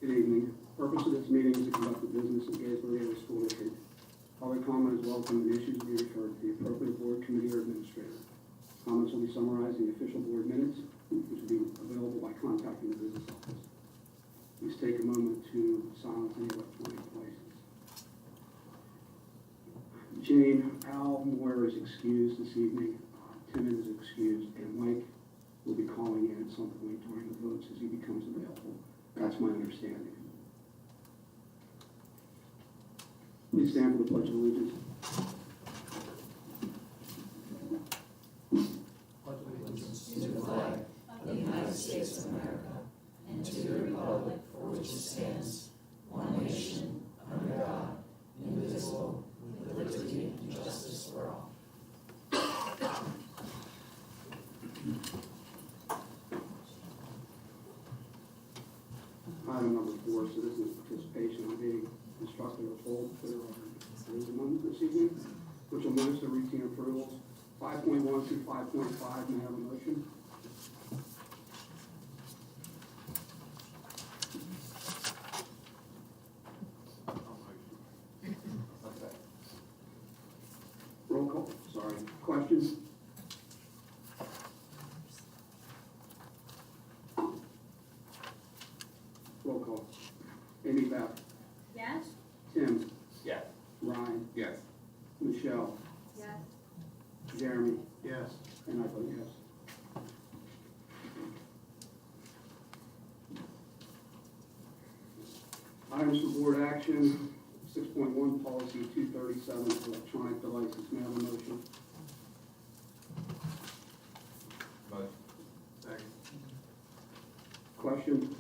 Good evening. The purpose of this meeting is to conduct the business of Gaysborough Area School District. Public comment is welcome and issues will be referred to the appropriate board, committee, or administrator. Comments will be summarized in the official board minutes, which will be available by contacting the business office. Please take a moment to silence any electronic devices. Jane, Al Moore is excused this evening. Tim is excused, and Mike will be calling in at some point during the votes as he becomes available. That's my understanding. Please stand for the Pledge of Allegiance. Pledge allegiance to the flag of the United States of America and to the republic for which it stands, one nation, under God, indivisible, with liberty and justice for all. Item number 4, citizens' participation. I'm being instructed or told that there is amendment this evening, which will move to routine approvals. 5.1 through 5.5, may I have a motion? Okay. Roll call, sorry. Questions? Roll call. Amy Beth. Yes. Tim. Yes. Ryan. Yes. Michelle. Yes. Jeremy. Yes. And I vote yes. Items for board action. 6.1 policy 237 electronic devices. May I have a motion? Motion. Second. Question?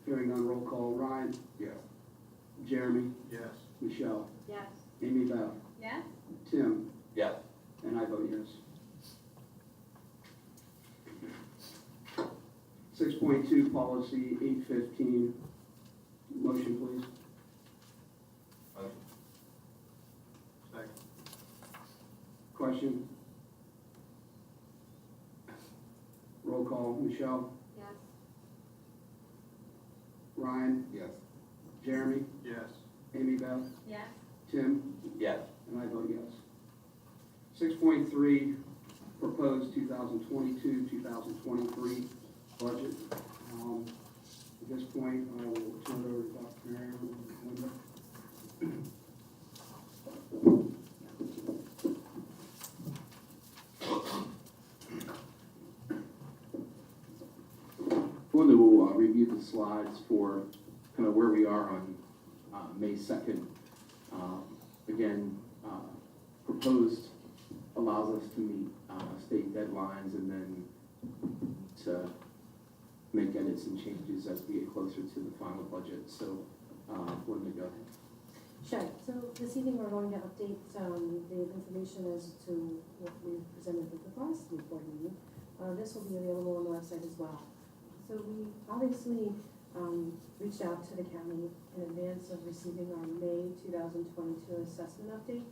Hearing none, roll call. Ryan. Yes. Jeremy. Yes. Michelle. Yes. Amy Beth. Yes. Tim. Yes. And I vote yes. 6.2 policy 815. Motion, please. Motion. Second. Question? Roll call. Michelle. Yes. Ryan. Yes. Jeremy. Yes. Amy Beth. Yes. Tim. Yes. And I vote yes. 6.3 proposed 2022-2023 budget. At this point, I will turn it over to Dr. Mary. Linda will review the slides for kind of where we are on May 2nd. Again, proposed allows us to meet state deadlines and then to make edits and changes as we get closer to the final budget. So, Linda, go ahead. Sure. So this evening we're going to update the information as to what we presented at the last board meeting. This will be available on the website as well. So we obviously reached out to the county in advance of receiving our May 2022 assessment update,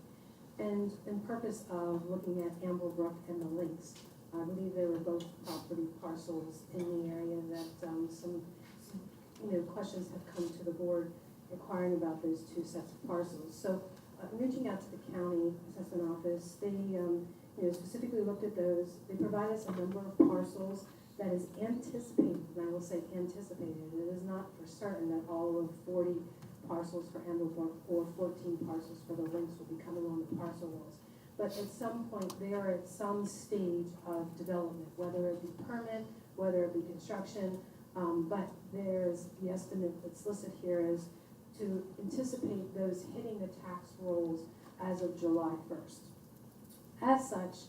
and in purpose of looking at Amblebrook and the links. I believe they were both property parcels in the area that some questions have come to the board inquiring about those two sets of parcels. So in reaching out to the county assessment office, they specifically looked at those. They provide us a number of parcels that is anticipated, and I will say anticipated. It is not for certain that all of 40 parcels for Amblebrook or 14 parcels for the links will be coming on the parcel rolls. But at some point, they are at some stage of development, whether it be permit, whether it be construction, but there's the estimate that's listed here is to anticipate those hitting the tax rolls as of July 1st. As such,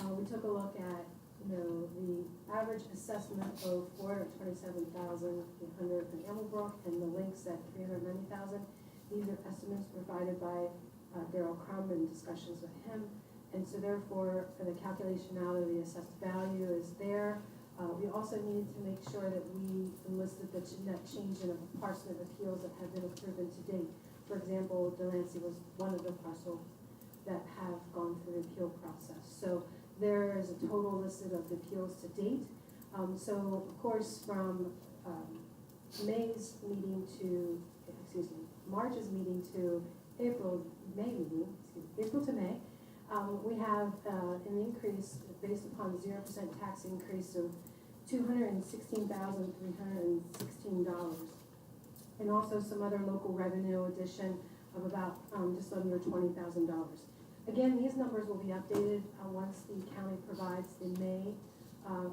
we took a look at the average assessment of $427,800 in Amblebrook and the links at $390,000. These are estimates provided by Daryl Crum in discussions with him, and so therefore the calculation out of the assessed value is there. We also needed to make sure that we enlisted the net change in parcel appeals that have been proven to date. For example, Delancey was one of the parcels that have gone through the appeal process. So there is a total listed of the appeals to date. So, of course, from May's meeting to, March's meeting to April to May, we have an increase based upon 0% tax increase of $216,316. And also some other local revenue addition of about just under $20,000. Again, these numbers will be updated once the county provides the May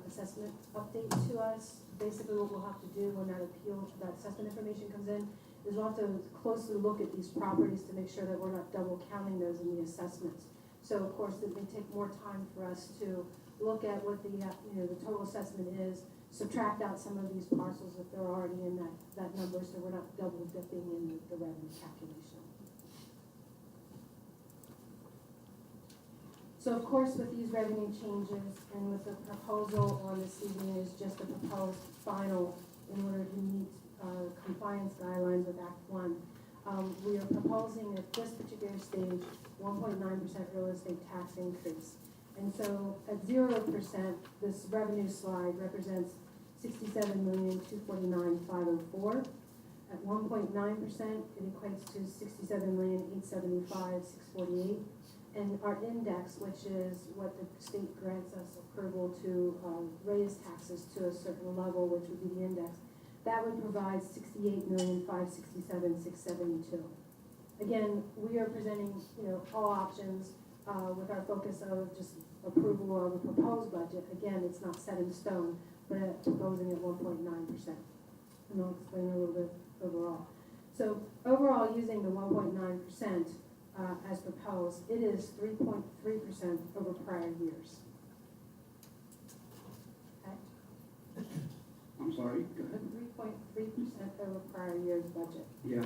assessment update to us. Basically what we'll have to do when that assessment information comes in is we'll have to closely look at these properties to make sure that we're not double counting those in the assessments. So of course it may take more time for us to look at what the the total assessment is, subtract out some of these parcels if they're already in that number, so we're not double dipping in the revenue calculation. So of course with these revenue changes and with the proposal on this evening is just a proposed final in order to meet compliance guidelines with Act 1. We are proposing at this particular stage 1.9% real estate tax increase. And so at 0%, this revenue slide represents $67,249,504. At 1.9%, it equates to $67,875,648. And our index, which is what the state grants us approval to raise taxes to a certain level, which would be the index, that would provide $68,567,672. Again, we are presenting, all options with our focus of just approval of a proposed budget. Again, it's not set in stone, but proposing at 1.9%. And I'll explain a little bit overall. So overall, using the 1.9% as proposed, it is 3.3% over prior years. Okay? I'm sorry, go ahead. 3.3% over prior year's budget. Yeah,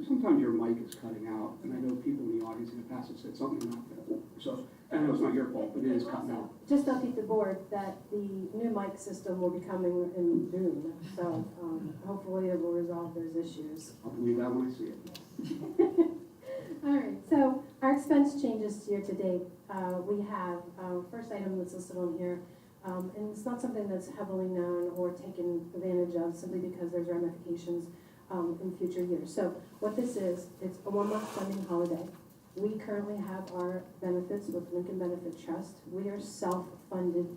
sometimes your mic is cutting out, and I know people in the audience in the past have said something like that. So, I know it's not your fault, but it is cutting out. Just update the board that the new mic system will be coming in June, so hopefully it will resolve those issues. I'll believe that when I see it. All right, so our expense changes year to date. We have first item that's listed on here, and it's not something that's heavily known or taken advantage of simply because there's ramifications in future years. So what this is, it's a 1-month funding holiday. We currently have our benefits with Lincoln Benefit Trust. We are self-funded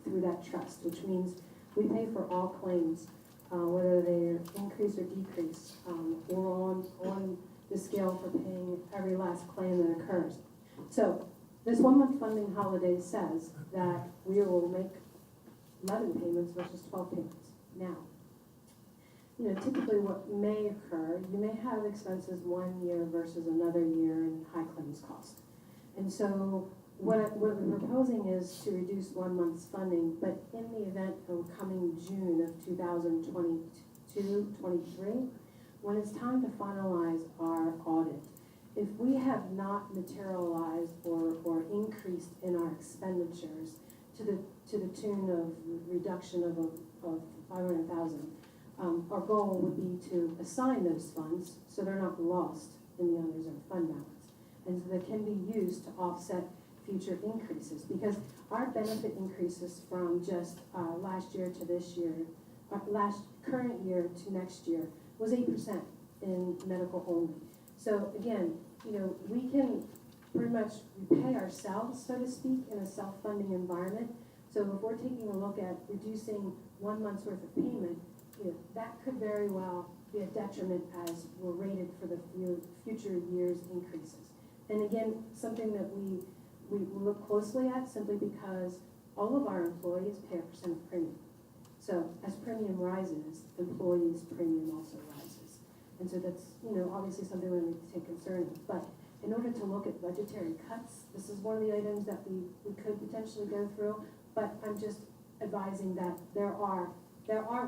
through that trust, which means we pay for all claims, whether they increase or decrease. We're on the scale for paying every last claim that occurs. So this 1-month funding holiday says that we will make 11 payments versus 12 payments. Now, typically what may occur, you may have expenses one year versus another year in high claims cost. And so what we're proposing is to reduce 1 month's funding, but in the event of coming June of 2022-23, when it's time to finalize our audit, if we have not materialized or increased in our expenditures to the tune of reduction of $500,000, our goal would be to assign those funds so they're not lost in the unreserved fund balance, and so they can be used to offset future increases. Because our benefit increases from just last year to this year, current year to next year, was 8% in medical only. So again, we can pretty much repay ourselves, so to speak, in a self-funding environment. So if we're taking a look at reducing 1 month's worth of payment, that could very well be a detriment as we're rated for the future year's increases. And again, something that we look closely at simply because all of our employees pay a percent of premium. So as premium rises, employees' premium also rises. And so that's, obviously something we need to take concern with. But in order to look at budgetary cuts, this is one of the items that we could potentially go through. But I'm just advising that there are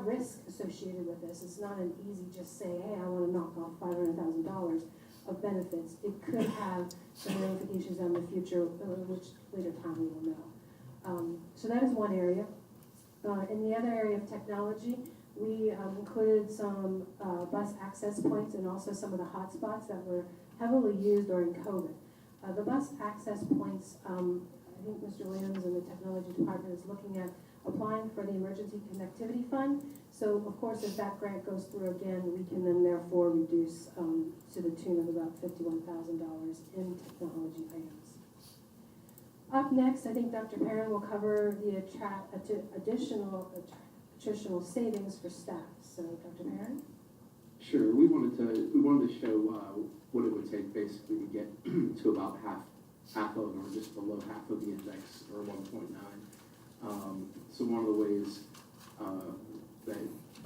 risks associated with this. It's not an easy just say, hey, I want to knock off $500,000 of benefits. It could have some ramifications in the future, which later time we will know. So that is one area. In the other area of technology, we included some bus access points and also some of the hotspots that were heavily used during COVID. The bus access points, I think Mr. Williams and the technology department is looking at applying for the Emergency Connectivity Fund. So of course, if that grant goes through again, we can then therefore reduce to the tune of about $51,000 in technology items. Up next, I think Dr. Perrin will cover the additional attritional savings for staff. So Dr. Perrin? Sure. We wanted to show what it would take basically to get to about half of, or just below half of the index, or 1.9. So one of the ways that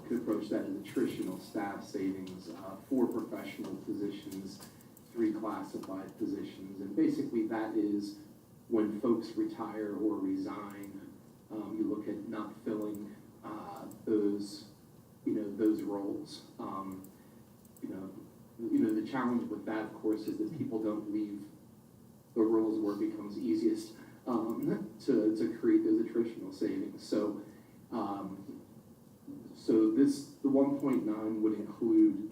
could approach that is attritional staff savings, 4 professional positions, 3 classified positions, and basically that is when folks retire or resign. You look at not filling those roles. The challenge with that, of course, is that people don't leave the roles where it becomes easiest to create those attritional savings. So, the 1.9 would include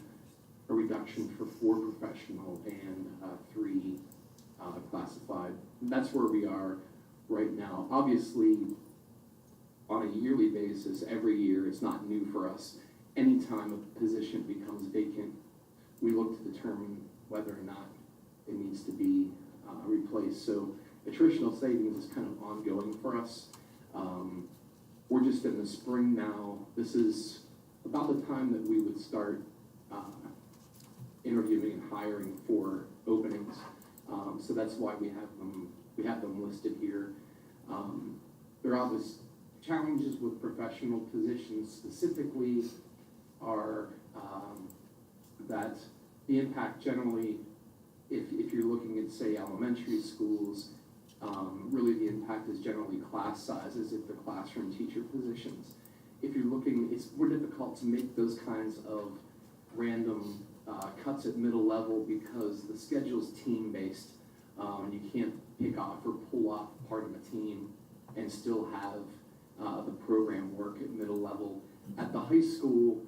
a reduction for 4 professional and 3 classified. And that's where we are right now. Obviously, on a yearly basis, every year, it's not new for us. Anytime a position becomes vacant, we look to determine whether or not it needs to be replaced. So attritional savings is kind of ongoing for us. We're just in the spring now. This is about the time that we would start interviewing and hiring for openings. So that's why we have them listed here. There are obvious challenges with professional positions specifically are that the impact generally, if you're looking at, say, elementary schools, really the impact is generally class sizes if they're classroom teacher positions. If you're looking, it's more difficult to make those kinds of random cuts at middle level because the schedule's team-based. You can't pick off or pull off part of a team and still have the program work at middle level. At the high school,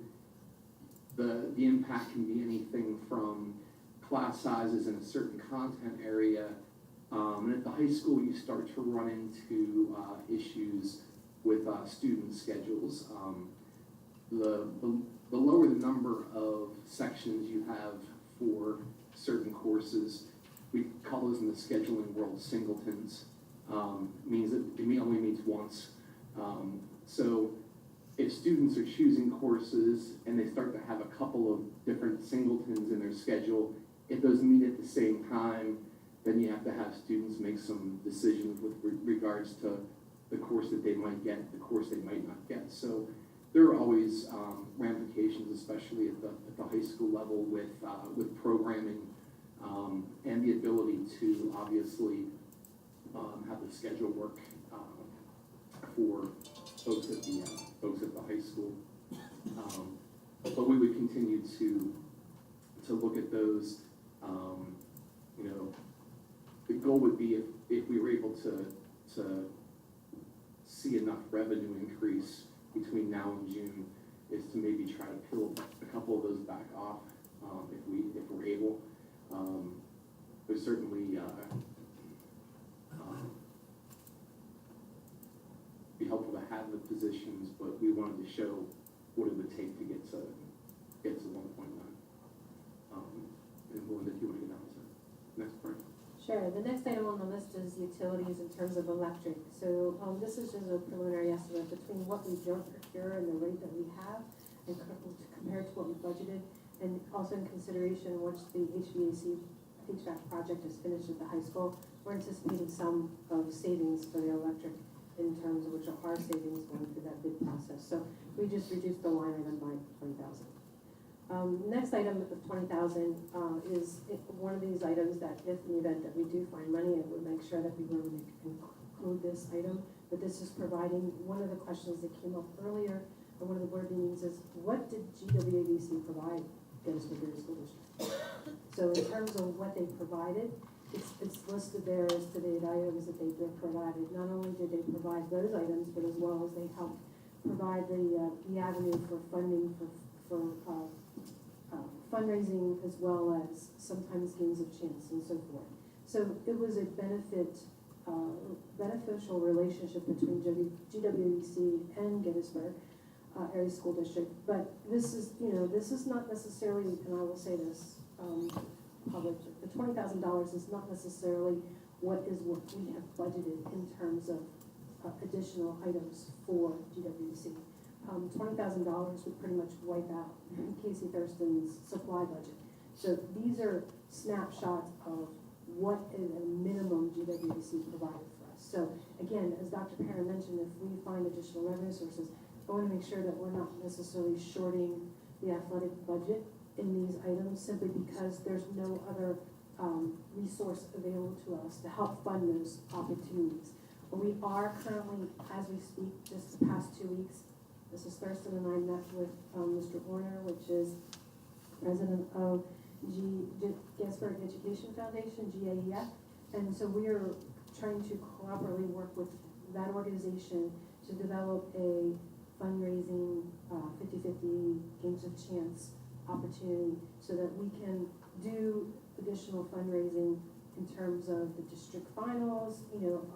the impact can be anything from class sizes in a certain content area. And at the high school, you start to run into issues with student schedules. The lower the number of sections you have for certain courses, we call those in the scheduling world singletons. Means that it only meets once. So if students are choosing courses and they start to have a couple of different singletons in their schedule, if those meet at the same time, then you have to have students make some decisions with regards to the course that they might get, the course they might not get. So there are always ramifications, especially at the high school level with programming and the ability to obviously have the schedule work for folks at the high school. But we would continue to look at those. The goal would be if we were able to see enough revenue increase between now and June, is to maybe try to peel a couple of those back off if we're able. There's certainly be helpful to have the positions, but we wanted to show what it would take to get to 1.9. And Melinda, if you want to get down to the next part. Sure. The next item on the list is utilities in terms of electric. So this is just a preliminary estimate between what we don't procure and the rate that we have, and compared to what we budgeted, and also in consideration once the HVAC project is finished at the high school, we're anticipating some of savings for the electric in terms of which are our savings going through that bid process. So we just reduced the line item by $20,000. Next item of $20,000 is one of these items that if in the event that we do find money, I would make sure that we really include this item. But this is providing, one of the questions that came up earlier at one of the board meetings is, what did GWABC provide Gettysburg School District? So in terms of what they provided, it's listed there as to the items that they provided. Not only did they provide those items, but as well as they helped provide the avenue for funding for fundraising, as well as sometimes games of chance and so forth. So it was a benefit beneficial relationship between GWC and Gettysburg Area School District. But this is not necessarily, and I will say this, public, the $20,000 is not necessarily what we have budgeted in terms of additional items for GWC. $20,000 would pretty much wipe out Casey Thurston's supply budget. So these are snapshots of what is a minimum GWC provided for us. So again, as Dr. Perrin mentioned, if we find additional revenue sources, I want to make sure that we're not necessarily shorting the athletic budget in these items simply because there's no other resource available to us to help fund those opportunities. But we are currently, as we speak, just the past 2 weeks, Mrs. Thurston and I met with Mr. Warner, which is president of Gettysburg Education Foundation, GAEF, and so we are trying to cooperatively work with that organization to develop a fundraising 50-50 games of chance opportunity so that we can do additional fundraising in terms of the district finals,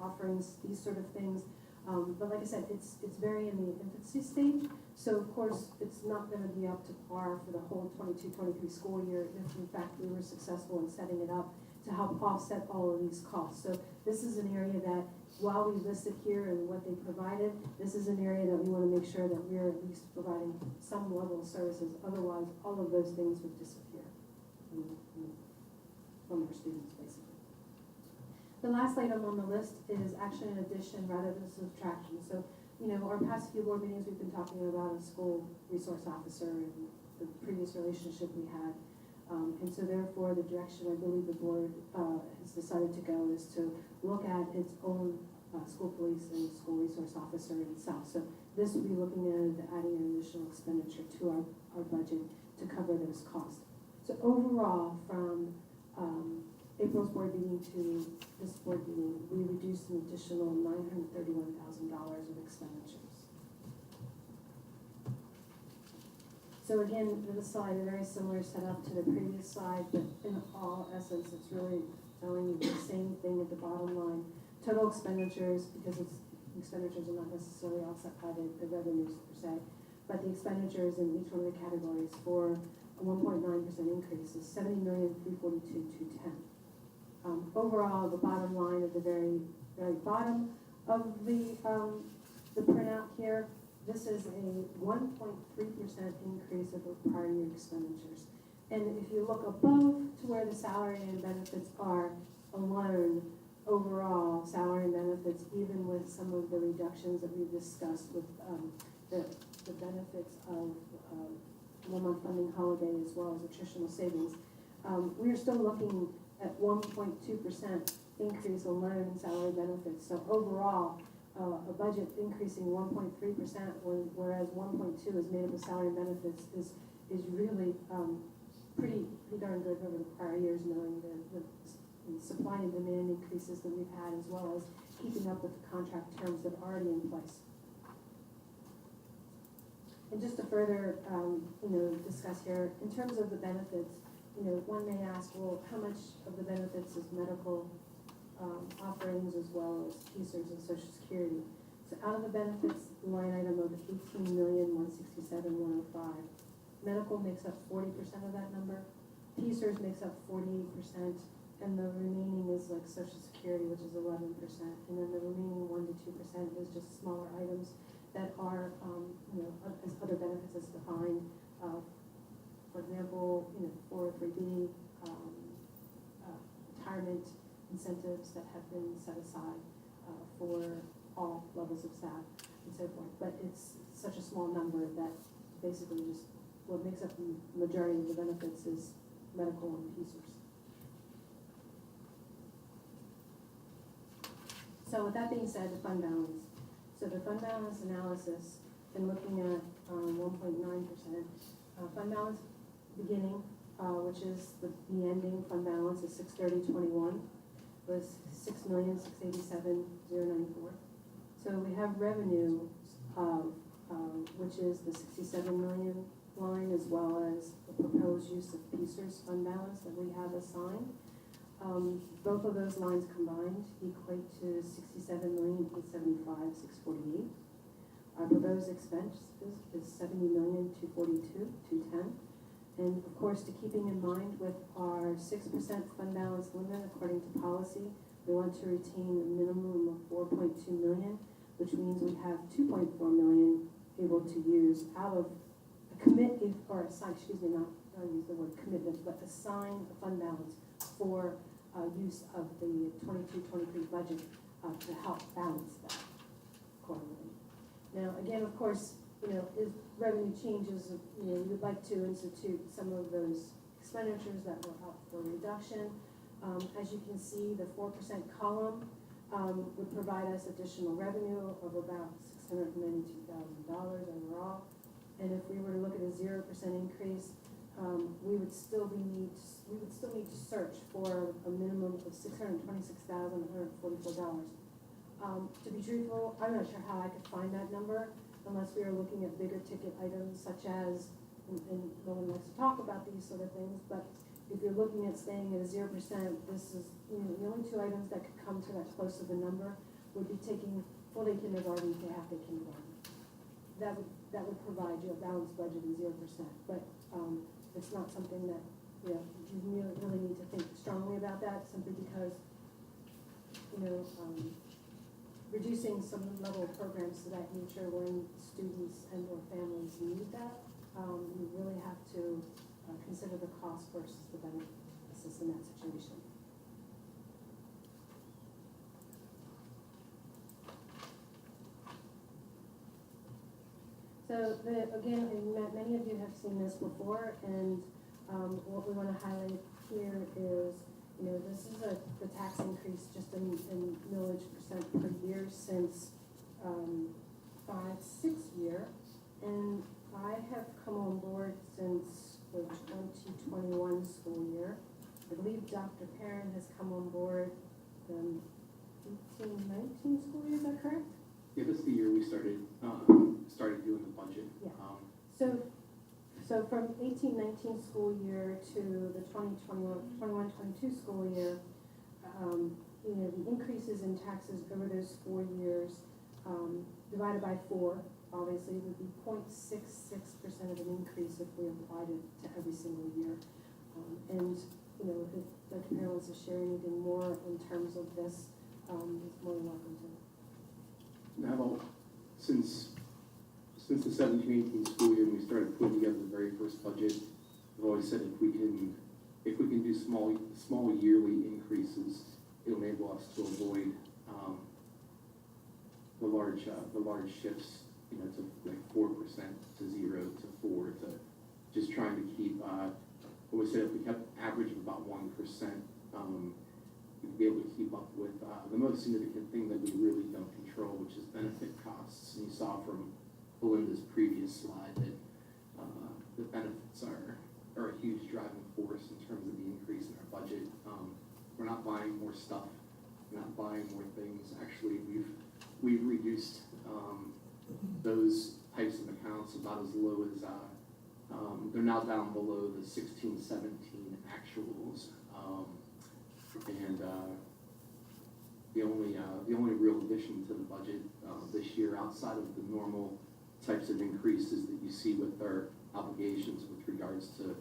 offerings, these sort of things. But like I said, it's very in the infancy stage. So of course, it's not going to be up to par for the whole 22-23 school year if in fact we were successful in setting it up to help offset all of these costs. So this is an area that while we listed here and what they provided, this is an area that we want to make sure that we're at least providing some level of services. Otherwise, all of those things would disappear from our students, basically. The last item on the list is action and addition rather than subtraction. So, our past few board meetings, we've been talking about a school resource officer and the previous relationship we had. And so therefore, the direction I believe the board has decided to go is to look at its own school police and school resource officer itself. So this will be looking at adding an additional expenditure to our budget to cover those costs. So overall, from April's board meeting to this board meeting, we reduced an additional $931,000 of expenditures. So again, this slide, a very similar setup to the previous slide, but in all essence, it's really telling you the same thing at the bottom line. Total expenditures, because expenditures are not necessarily offset by the revenues per se, but the expenditures in each one of the categories for a 1.9% increase is $70,342,210. Overall, the bottom line at the very, very bottom of the printout here, this is a 1.3% increase of the prior year expenditures. And if you look above to where the salary and benefits are alone, overall salary and benefits, even with some of the reductions that we've discussed with the benefits of 1 month funding holiday as well as attritional savings, we are still looking at 1.2% increase alone in salary benefits. So overall, a budget increasing 1.3%, whereas 1.2 is made up of salary benefits, is really pretty darn good over the prior years, knowing the supply and demand increases that we've had, as well as keeping up with the contract terms that are already in place. And just to further, discuss here, in terms of the benefits, one may ask, well, how much of the benefits is medical offerings as well as PSERS and Social Security? So out of the benefits line item of $18,167,105, medical makes up 40% of that number, PSERS makes up 48%, and the remaining is like Social Security, which is 11%, and then the remaining 1 to 2% is just smaller items that are, as other benefits as defined. For example, 403B, retirement incentives that have been set aside for all levels of staff and so forth. But it's such a small number that basically just what makes up the majority of the benefits is medical and PSERS. So with that being said, the fund balance. So the fund balance analysis, and looking at 1.9%, fund balance beginning, which is the ending fund balance is 6/30/21, was $6,687,094. So we have revenue of which is the $67 million line, as well as the proposed use of PSERS fund balance that we have assigned. Both of those lines combined equate to $67,875,648. Our proposed expenses is $70,242,210. And of course, to keeping in mind with our 6% fund balance limit according to policy, we want to retain a minimum of $4.2 million, which means we have $2.4 million able to use out of a commitment, or assign, excuse me, not use the word commitment, but assign a fund balance for use of the 22-23 budget to help balance that accordingly. Now, again, of course, if revenue changes, we would like to institute some of those expenditures that were up for reduction. As you can see, the 4% column would provide us additional revenue of about $692,000 overall. And if we were to look at a 0% increase, we would still need to search for a minimum of $626,144. To be truthful, I'm not sure how I could find that number unless we are looking at bigger ticket items such as, and no one likes to talk about these sort of things, but if you're looking at staying at a 0%, this is, the only two items that could come to that close of a number would be taking full-day kindergarten to half-day kindergarten. That would provide you a balanced budget of 0%, but it's not something that, you really need to think strongly about that simply because, reducing some level of programs to that nature when students and or families need that, you really have to consider the cost versus the benefits in that situation. So again, many of you have seen this before, and what we want to highlight here is, this is the tax increase just in millage percent per year since 5-6 year, and I have come on board since the 2021 school year. I believe Dr. Perrin has come on board in 18-19 school year. Is that correct? Yeah, this is the year we started doing the budget. Yeah. So from 18-19 school year to the 2021-22 school year, the increases in taxes over those 4 years divided by 4, obviously, would be 0.66% of an increase if we applied it to every single year. And if Dr. Perrin wants to share anything more in terms of this, he's more than welcome to. Now, since the 17-18 school year, when we started putting together the very first budget, I've always said if we can do small yearly increases, it'll enable us to avoid the large shifts, to like 4% to 0 to 4 to just trying to keep. I always said if we kept average of about 1%, we'd be able to keep up with the most significant thing that we really don't control, which is benefit costs. And you saw from Belinda's previous slide that the benefits are a huge driving force in terms of the increase in our budget. We're not buying more stuff, we're not buying more things. Actually, we've reduced those types of accounts about as low as they're now down below the 16-17 actuals. And the only real addition to the budget this year, outside of the normal types of increases that you see with our obligations with regards to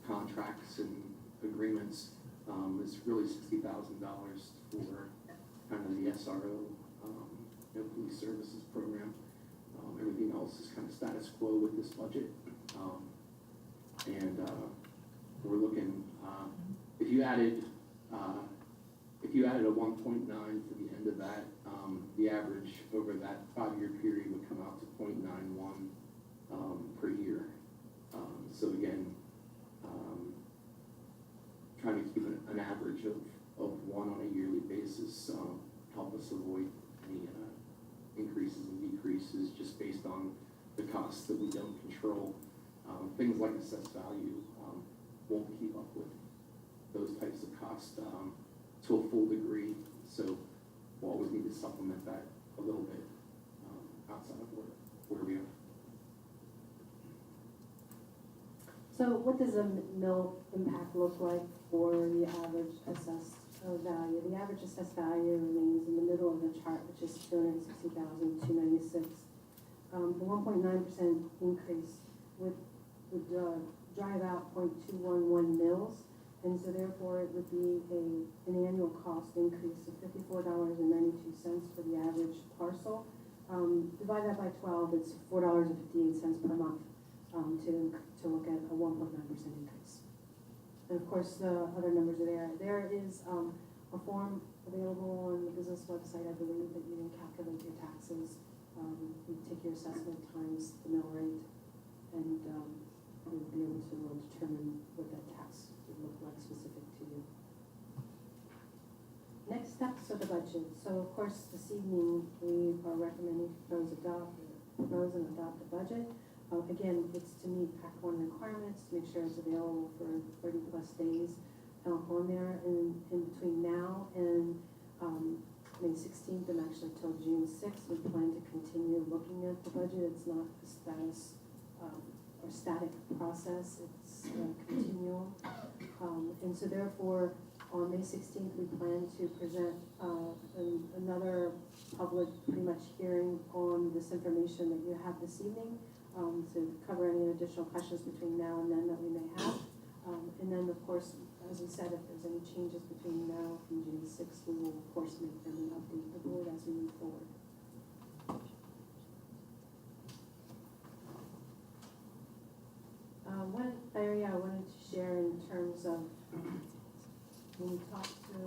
contracts and agreements, is really $60,000 for kind of the SRO, police services program. Everything else is kind of status quo with this budget, and we're looking. If you added a 1.9 to the end of that, the average over that 5-year period would come out to 0.91 per year. So again, trying to keep an average of 1 on a yearly basis help us avoid any increases and decreases just based on the costs that we don't control. Things like assessed value won't keep up with those types of costs to a full degree, so we'll always need to supplement that a little bit outside of where we are. So what does a mill impact look like for the average assessed value, the average assessed value remains in the middle of the chart, which is 260,296. The 1.9% increase would drive out 0.211 mils, and so therefore it would be an annual cost increase of $54.92 for the average parcel. Divide that by 12, it's $4.58 per month to look at a 1.9% increase. And of course, the other numbers are there. There is a form available on the business website, I believe, that you can calculate your taxes. You take your assessment times the mill rate, and you'll be able to determine what that tax would look like specific to you. Next steps of the budget. So of course, this evening we are recommending propose and adopt the budget. Again, it's to meet Act 1 requirements, to make sure it's available for 30 plus days on there. And in between now and May 16th and actually till June 6th, we plan to continue looking at the budget. It's not a status or static process, it's continual. And so therefore, on May 16th, we plan to present another public pretty much hearing on this information that you have this evening, to cover any additional questions between now and then that we may have. And then, of course, as we said, if there's any changes between now and June 6th, we will, of course, make them and update the board as we move forward. One area I wanted to share in terms of when we talked to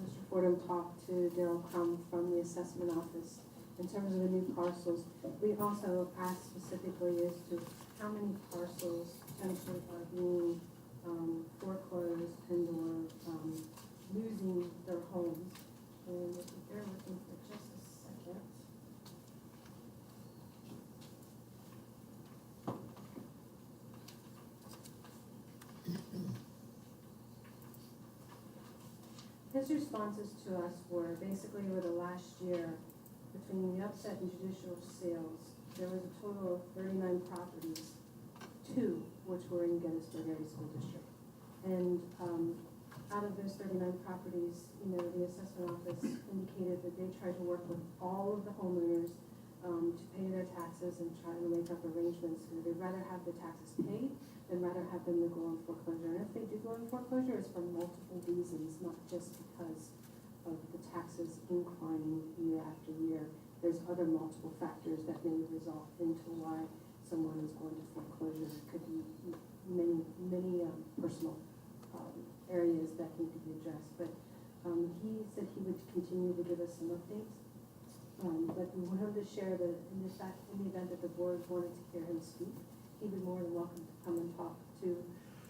Mr. Fordham, talked to Daryl Crum from the assessment office in terms of the new parcels. We also asked specifically as to how many parcels potentially are being foreclosed and or losing their homes. And if you bear with me for just a second. His responses to us were basically over the last year, between the upset and judicial sales, there was a total of 39 properties, 2 which were in Gettysburg Area School District. And out of those 39 properties, the assessment office indicated that they tried to work with all of the homeowners to pay their taxes and try to make up arrangements. And they'd rather have the taxes paid than rather have them to go in foreclosure. And if they do go in foreclosure, it's for multiple reasons, not just because of the taxes inclining year after year. There's other multiple factors that may result into why someone is going to foreclosure. It could be many personal areas that need to be addressed. But he said he would continue to give us some updates. But we wanted to share that in the event that the board wanted to hear him speak, he'd be more than welcome to come and talk to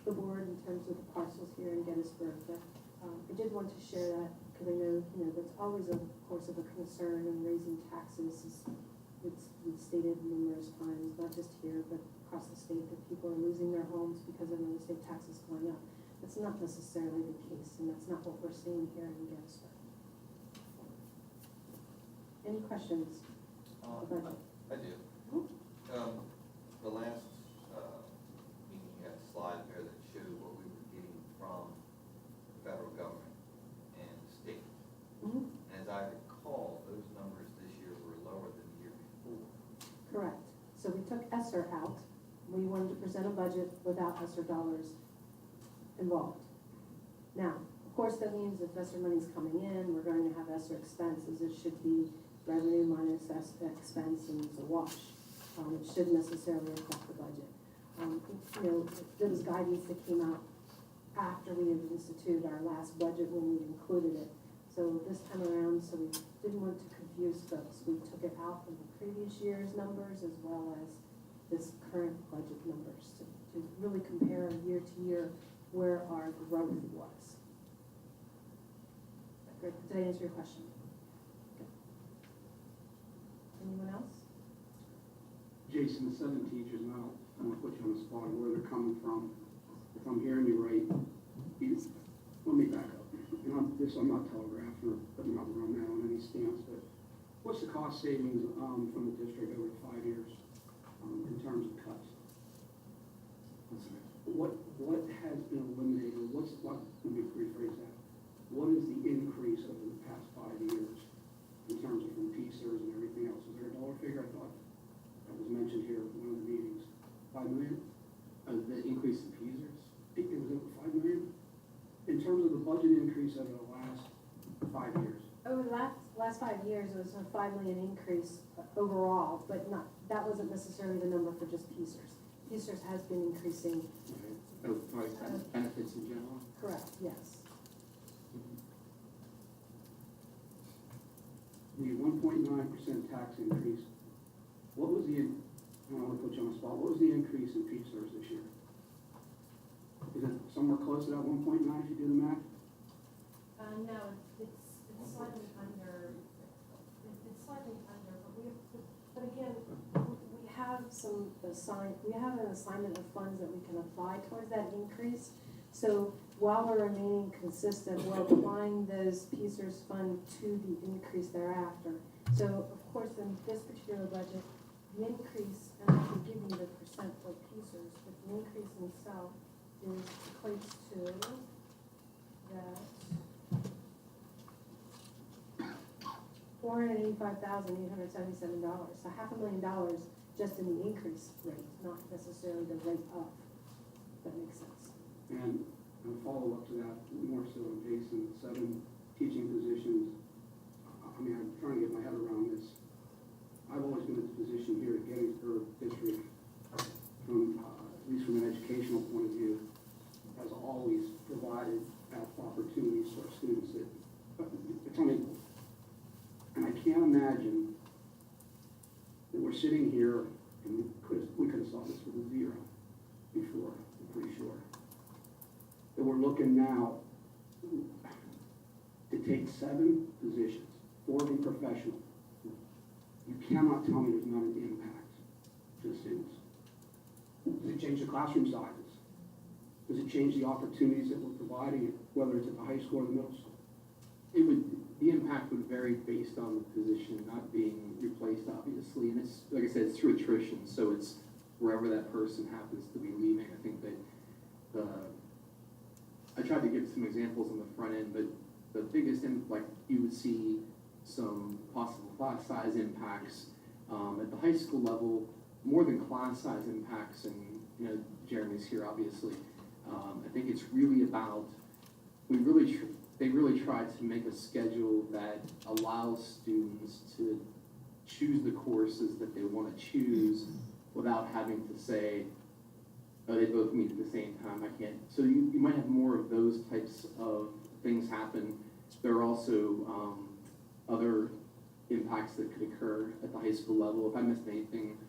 the board in terms of the parcels here in Gettysburg. But I did want to share that because I know, that's always a course of a concern in raising taxes. It's been stated numerous times, not just here, but across the state, that people are losing their homes because of real estate taxes going up. That's not necessarily the case, and that's not what we're seeing here in Gettysburg. Any questions? I do. The last meeting, you had a slide there that showed what we were getting from the federal government and the state. Mm-hmm. As I recall, those numbers this year were lower than the year before. Correct. So we took ESSER out. We wanted to present a budget without ESSER dollars involved. Now, of course, that means if ESSER money's coming in, we're going to have ESSER expenses. It should be revenue minus expense, and it's a wash. It shouldn't necessarily affect the budget. There was guidance that came out after we had instituted our last budget when we included it. So this time around, so we didn't want to confuse folks. We took it out from the previous year's numbers as well as this current budget numbers to really compare year to year where our growth was. Great. Did I answer your question? Okay. Anyone else? Jason, the 7 teachers, and I'm going to put you on the spot of where they're coming from. If I'm hearing you right, let me back up. I'm not telegraphing or putting out the rundown on any stance, but what's the cost savings from the district over 5 years in terms of cuts? What has been eliminated, or let me rephrase that. what is the increase over the past 5 years in terms of from PSERS and everything else? Is there a dollar figure? I thought that was mentioned here at one of the meetings. 5 million? The increase in users? I think it was over 5 million. In terms of the budget increase over the last 5 years. Over the last 5 years, it was a 5 million increase overall, but not, that wasn't necessarily the number for just PSERS. PSERS has been increasing, Oh, sorry, benefits in general? correct, yes. The 1.9% tax increase, what was the, I don't want to put you on the spot, what was the increase in PSERS this year? Is it somewhere close to that 1.9 if you do the math? No, it's slightly under, but again, we have we have an assignment of funds that we can apply towards that increase. So while we're remaining consistent, we're applying those PSERS fund to the increase thereafter. So of course, in this particular budget, the increase, and I can give you the percent for PSERS, but the increase in itself equates to that $485,877. So $500,000 just in the increase rate, not necessarily the rate up. If that makes sense. And a follow-up to that, more so, Jason, 7 teaching positions. I mean, I'm trying to get my head around this. I've always been in this position here at Gettysburg District, from, at least from an educational point of view, has always provided opportunities for our students that it's unequal. And I can't imagine that we're sitting here, and we could have saw this with a 0 before, I'm pretty sure. That we're looking now to take 7 positions, 4 of them professional. You cannot tell me there's not an impact to the students. Does it change the classroom sizes? Does it change the opportunities that we're providing, whether it's at the high school or the middle school? The impact would vary based on the position not being replaced, obviously, and it's, like I said, it's through attrition, so it's wherever that person happens to be leaving. I think that I tried to give some examples on the front end, but the biggest, like you would see some possible class size impacts at the high school level, more than class size impacts, and you know, Jeremy's here, obviously. I think it's really about, they really try to make a schedule that allows students to choose the courses that they want to choose without having to say, oh, they both meet at the same time, I can't. So you might have more of those types of things happen. There are also other impacts that could occur at the high school level. If I missed anything,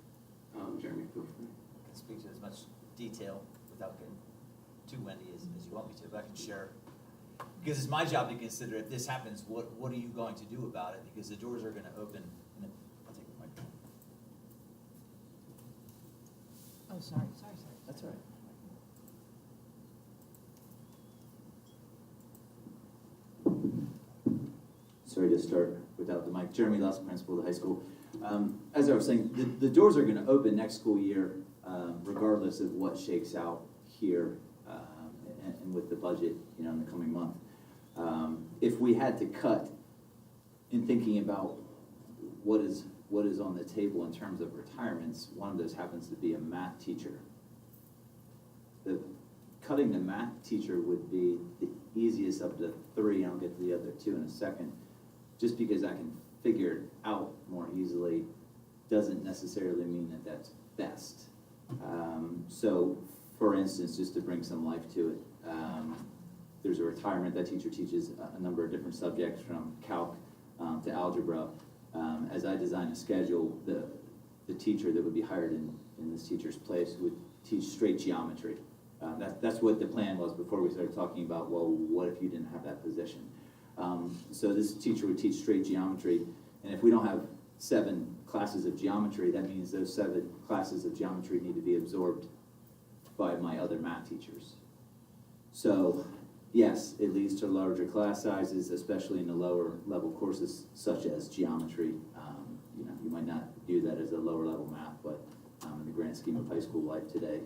Jeremy, feel free. I can speak to as much detail without getting too windy as you want me to, but I can share. Because it's my job to consider if this happens, what are you going to do about it? Because the doors are going to open. I'll take the microphone. Oh, sorry. That's all right. Sorry to start without the mic. Jeremy Lusk, principal of the high school. As I was saying, the doors are going to open next school year, regardless of what shakes out here and with the budget, you know, in the coming month. If we had to cut in thinking about what is on the table in terms of retirements, one of those happens to be a math teacher. Cutting the math teacher would be the easiest of the 3, and I'll get to the other 2 in a second, just because I can figure it out more easily doesn't necessarily mean that that's best. So, for instance, just to bring some life to it, there's a retirement. That teacher teaches a number of different subjects from calc to algebra. As I design a schedule, the teacher that would be hired in this teacher's place would teach straight geometry. That's what the plan was before we started talking about, well, what if you didn't have that position? So this teacher would teach straight geometry, and if we don't have 7 classes of geometry, that means those 7 classes of geometry need to be absorbed by my other math teachers. So yes, it leads to larger class sizes, especially in the lower level courses such as geometry. You know, you might not view that as a lower level math, but in the grand scheme of high school life today,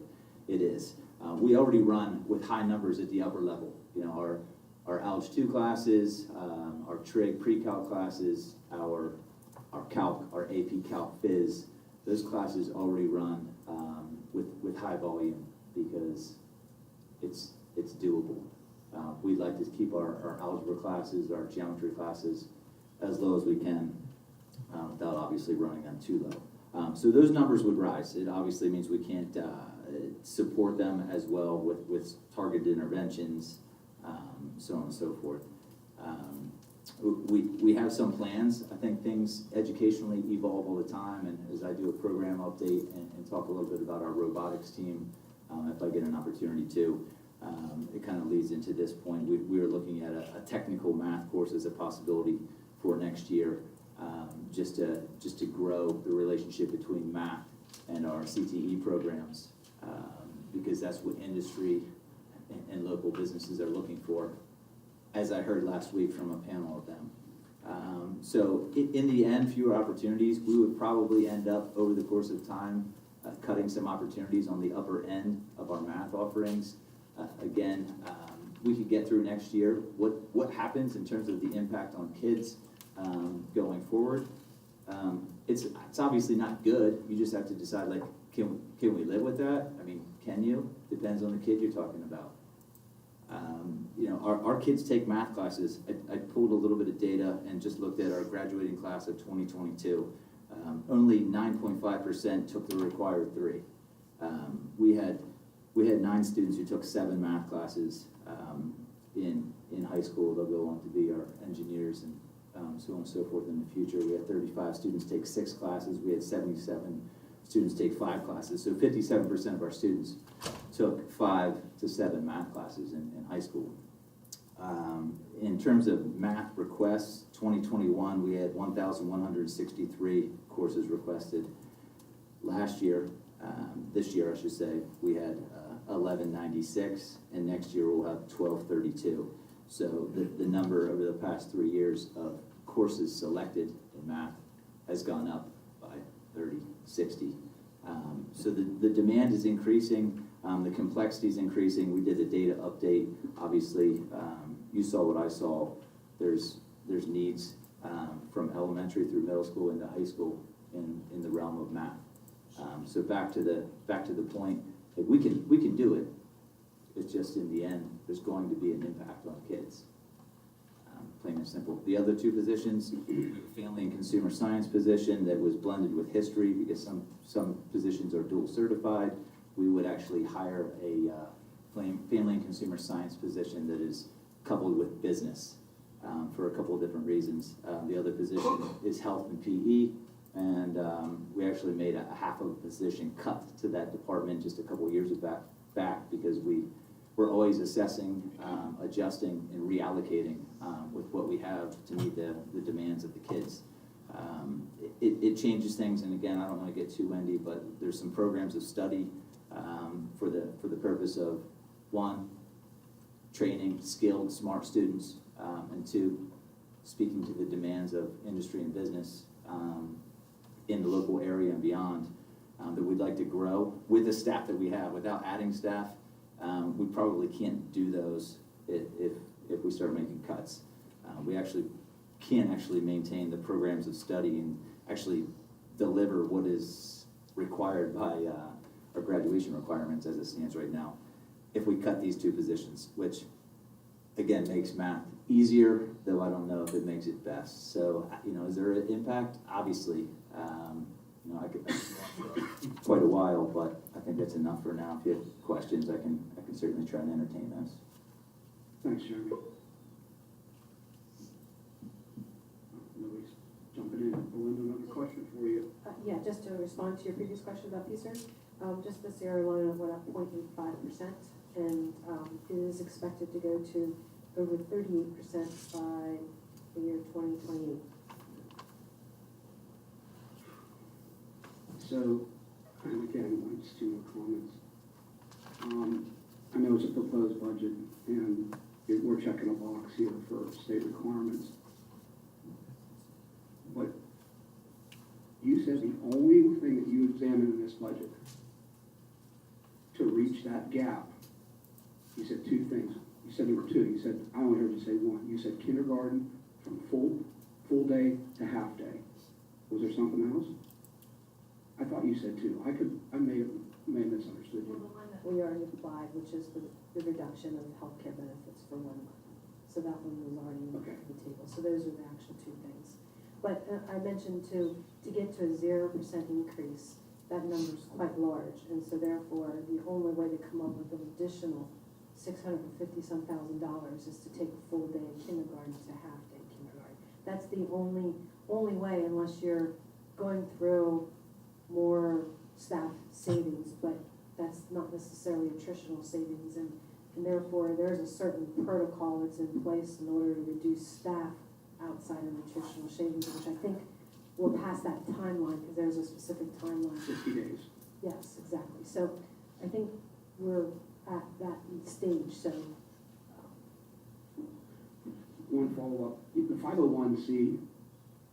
it is. We already run with high numbers at the upper level. You know, our Algebra 2 classes, our Trig pre-calc classes, our calc, our AP Calc Phys, those classes already run with high volume because it's doable. We'd like to keep our algebra classes, our geometry classes as low as we can without obviously running them too low. So those numbers would rise. It obviously means we can't support them as well with targeted interventions, so on and so forth. We have some plans. I think things educationally evolve all the time, and as I do a program update and talk a little bit about our robotics team, if I get an opportunity to, it kind of leads into this point. We are looking at a technical math course as a possibility for next year, just to grow the relationship between math and our CTE programs, because that's what industry and local businesses are looking for, as I heard last week from a panel of them. So in the end, fewer opportunities. We would probably end up over the course of time cutting some opportunities on the upper end of our math offerings. Again, we could get through next year. What happens in terms of the impact on kids going forward? It's obviously not good. You just have to decide, like, can we live with that? I mean, can you? Depends on the kid you're talking about. You know, our kids take math classes. I pulled a little bit of data and just looked at our graduating class of 2022. Only 9.5% took the required 3. We had 9 students who took 7 math classes in high school. They'll go on to be our engineers and so on and so forth in the future. We had 35 students take 6 classes. We had 77 students take 5 classes. So 57% of our students took 5 to 7 math classes in high school. In terms of math requests, 2021 we had 1,163 courses requested. Last year, this year I should say, we had 1196, and next year we'll have 1232. So the number over the past 3 years of courses selected in math has gone up by 30, 60. So the demand is increasing, the complexity is increasing. We did a data update. Obviously, you saw what I saw. There's needs from elementary through middle school into high school in the realm of math. So back to the point, that we can do it. It's just in the end, there's going to be an impact on kids. Plain and simple. The other 2 positions, family and consumer science position that was blended with history, because some positions are dual certified. We would actually hire a family and consumer science position that is coupled with business for a couple of different reasons. The other position is health and PE, and we actually made a half of a position cut to that department just a couple of years back because we're always assessing, adjusting, and reallocating with what we have to meet the demands of the kids. It changes things, and again, I don't want to get too windy, but there's some programs of study for the purpose of 1, training skilled, smart students, and 2, speaking to the demands of industry and business in the local area and beyond, that we'd like to grow with the staff that we have. Without adding staff, we probably can't do those if we start making cuts. We actually can't maintain the programs of study and actually deliver what is required by our graduation requirements as it stands right now if we cut these 2 positions, which again makes math easier, though I don't know if it makes it best. So, you know, is there an impact? Obviously, you know, I could quite a while, but I think that's enough for now. If you have questions, I can certainly try and entertain those. Thanks, Jeremy. Nobody's jumping in. Belinda, another question for you. Yeah, just to respond to your previous question about PSER, just this year alone went up 0.85%, and it is expected to go to over 38% by the year 2028. So, and again, just 2 more comments. I know it's a proposed budget, and we're checking a box here for state requirements. But you said the only thing that you examined in this budget to reach that gap, you said 2 things. You said there were two. You said, I only heard you say one. You said kindergarten from full day to half day. Was there something else? I thought you said two. I may have misunderstood Well, you. the one that we already applied, which is the reduction of healthcare benefits for 1 month. So that one was already on Okay. the table. So those are the actual two things. But I mentioned to get to a 0% increase, that number's quite large. And so therefore, the only way to come up with an additional $650-some thousand is to take a full day of kindergarten to half day kindergarten. That's the only way, unless you're going through more staff savings, but that's not necessarily attritional savings, and therefore there's a certain protocol that's in place in order to reduce staff outside of attritional savings, which I think we're past that timeline because there's a specific timeline. 60 days. Yes, exactly. So I think we're at that stage. So One follow-up. The 501c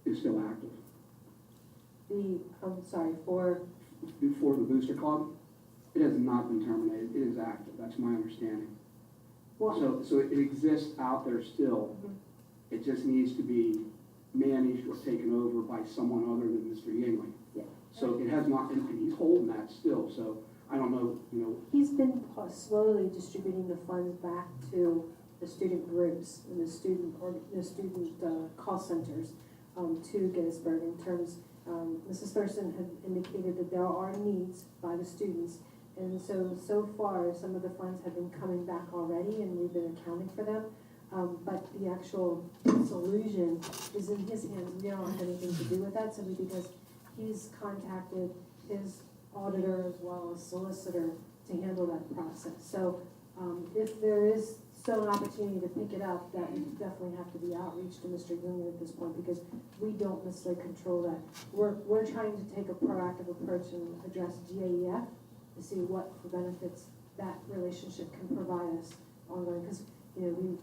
is still active. I'm sorry, for Before the Booster Club, it has not been terminated. It is active. That's my understanding. well, So it exists out there still. Mhm. It just needs to be managed or taken over by someone other than Mr. Yingling. yeah. So it has not, and he's holding that still, so I don't know, He's been slowly distributing the funds back to the student groups and the student call centers to Gettysburg in terms. Mrs. Thurston had indicated that there are needs by the students, and so far some of the funds have been coming back already, and we've been accounting for them. But the actual solution is in his hands. We don't have anything to do with that simply because he's contacted his auditor as well as solicitor to handle that process. So if there is still an opportunity to pick it up, that would definitely have to be outreach to Mr. Union at this point because we don't necessarily control that. We're trying to take a proactive approach and address GAEF to see what benefits that relationship can provide us ongoing. Because we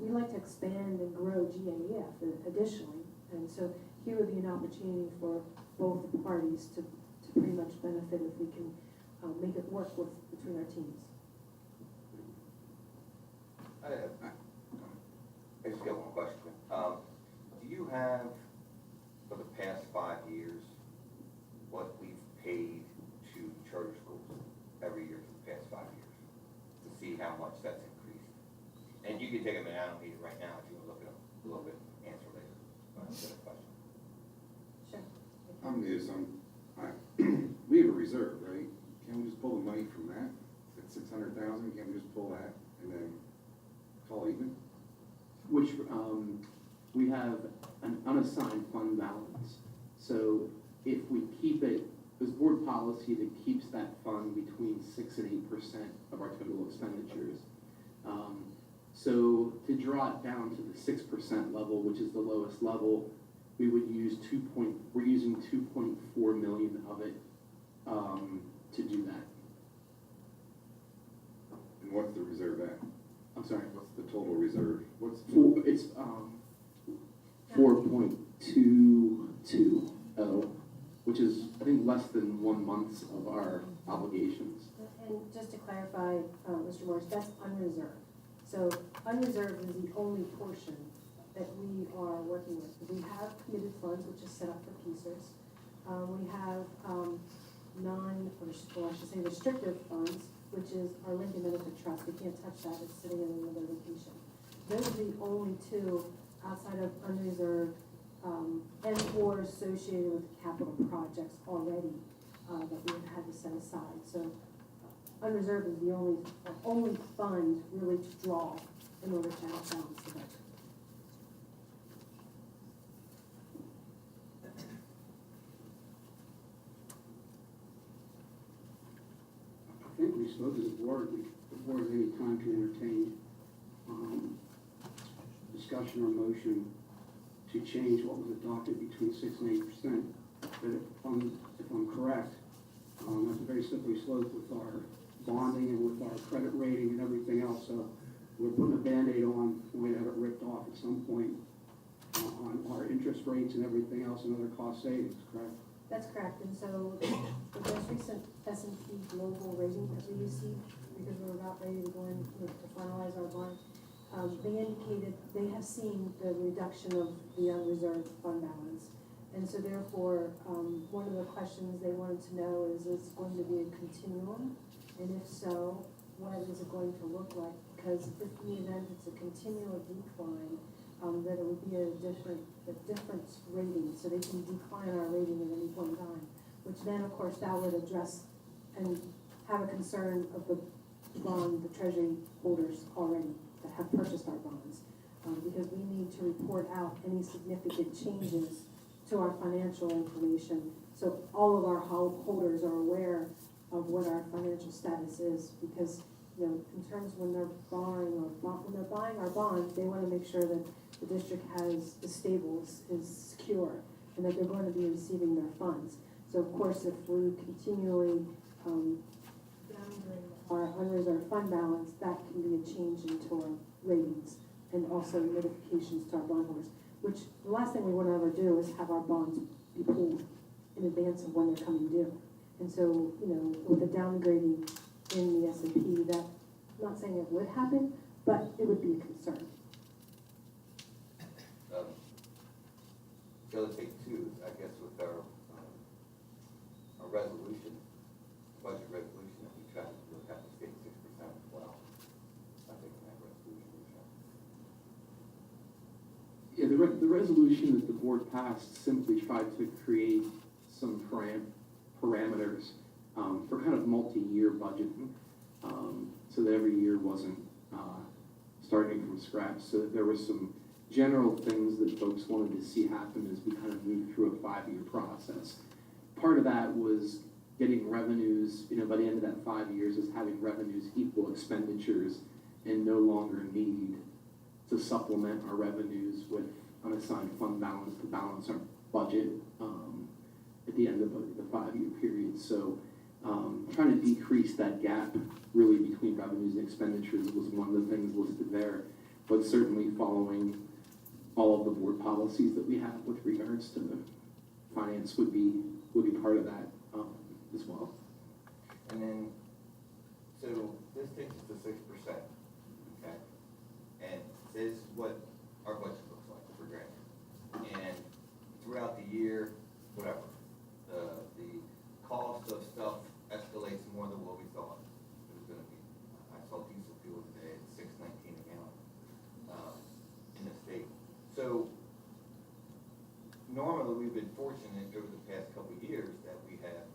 like to expand and grow GAEF additionally, and so here would be an opportunity for both parties to pretty much benefit if we can make it work between our teams. I just got one question. Do you have, for the past 5 years, what we've paid to charter schools every year for the past 5 years? To see how much that's increased? And you can take a minute, I don't need it right now, if you want to look it up a little bit, answer later. But I've got a question. Sure. We have a reserve, right? Can't we just pull the money from that? It's 600,000, can't we just pull that and then call even? Which, we have an unassigned fund balance. So if we keep it, there's board policy that keeps that fund between 6 and 8% of our total expenditures. So to draw it down to the 6% level, which is the lowest level, we would use we're using 2.4 million of it to do that. And what's the reserve at? I'm sorry. What's the total reserve? What's It's 4.220, which is I think less than 1 month of our obligations. And just to clarify, Mr. Morris, that's unreserved. So unreserved is the only portion that we are working with. We have committed funds, which is set up for PCERS. We have restrictive funds, which is our Lincoln Benefit Trust. We can't touch that, it's sitting in another location. Those are the only two outside of unreserved and or associated with capital projects already that we have had to set aside. So unreserved is the only fund really to draw in order to help balance the budget. I think we spoke to the board at any time can entertain discussion or motion to change what was adopted between 6 and 8%. But if I'm correct, that's a very slippery slope with our bonding and with our credit rating and everything else. So we're putting a Band-Aid on, we're gonna have it ripped off at some point on our interest rates and everything else and other cost savings, correct? That's correct, and so the most recent S&P global rating that we received because we're about ready to go in to finalize our bond, they indicated they have seen the reduction of the unreserved fund balance. And so therefore, one of the questions they wanted to know is it going to be a continuum? And if so, what is it going to look like? Because if in the event it's a continual decline, that it would be a different rating, so they can decline our rating at any point in time, which then, of course, that would address and have a concern of the treasury holders already that have purchased our bonds, because we need to report out any significant changes to our financial information, so all of our holders are aware of what our financial status is, because, you know, in terms when they're buying our bonds, they want to make sure that the district is stable, is secure, and that they're going to be receiving their funds. So of course, if we continually downgrade our unreserved fund balance, that can be a change into our ratings and also notifications to our bondholders, which the last thing we want to ever do is have our bonds be pulled in advance of when they're coming due. And so, you know, with the downgrading in the S&P, that, I'm not saying it would happen, but it would be a concern. The other thing too is, I guess, with our resolution, budget resolution, that we try to look at the state 6% as well. I think in that resolution, Yeah, the resolution that the board passed simply tried to create some parameters for kind of multi-year budgeting, so that every year wasn't starting from scratch. So that there were some general things that folks wanted to see happen as we kind of moved through a 5-year process. Part of that was getting revenues, you know, by the end of that 5 years, is having revenues equal expenditures and no longer need to supplement our revenues with unassigned fund balance to balance our budget at the end of the 5-year period. So trying to decrease that gap really between revenues and expenditures was one of the things listed there, but certainly following all of the board policies that we have with regards to the finance would be part of that as well. And then, so this takes us to 6%, okay? And this is what our budget looks like for granted. And throughout the year, whatever, the cost of stuff escalates more than what we thought it was gonna be. I saw diesel fuel today at $6.19 a gallon in the state. So normally we've been fortunate over the past couple of years that we have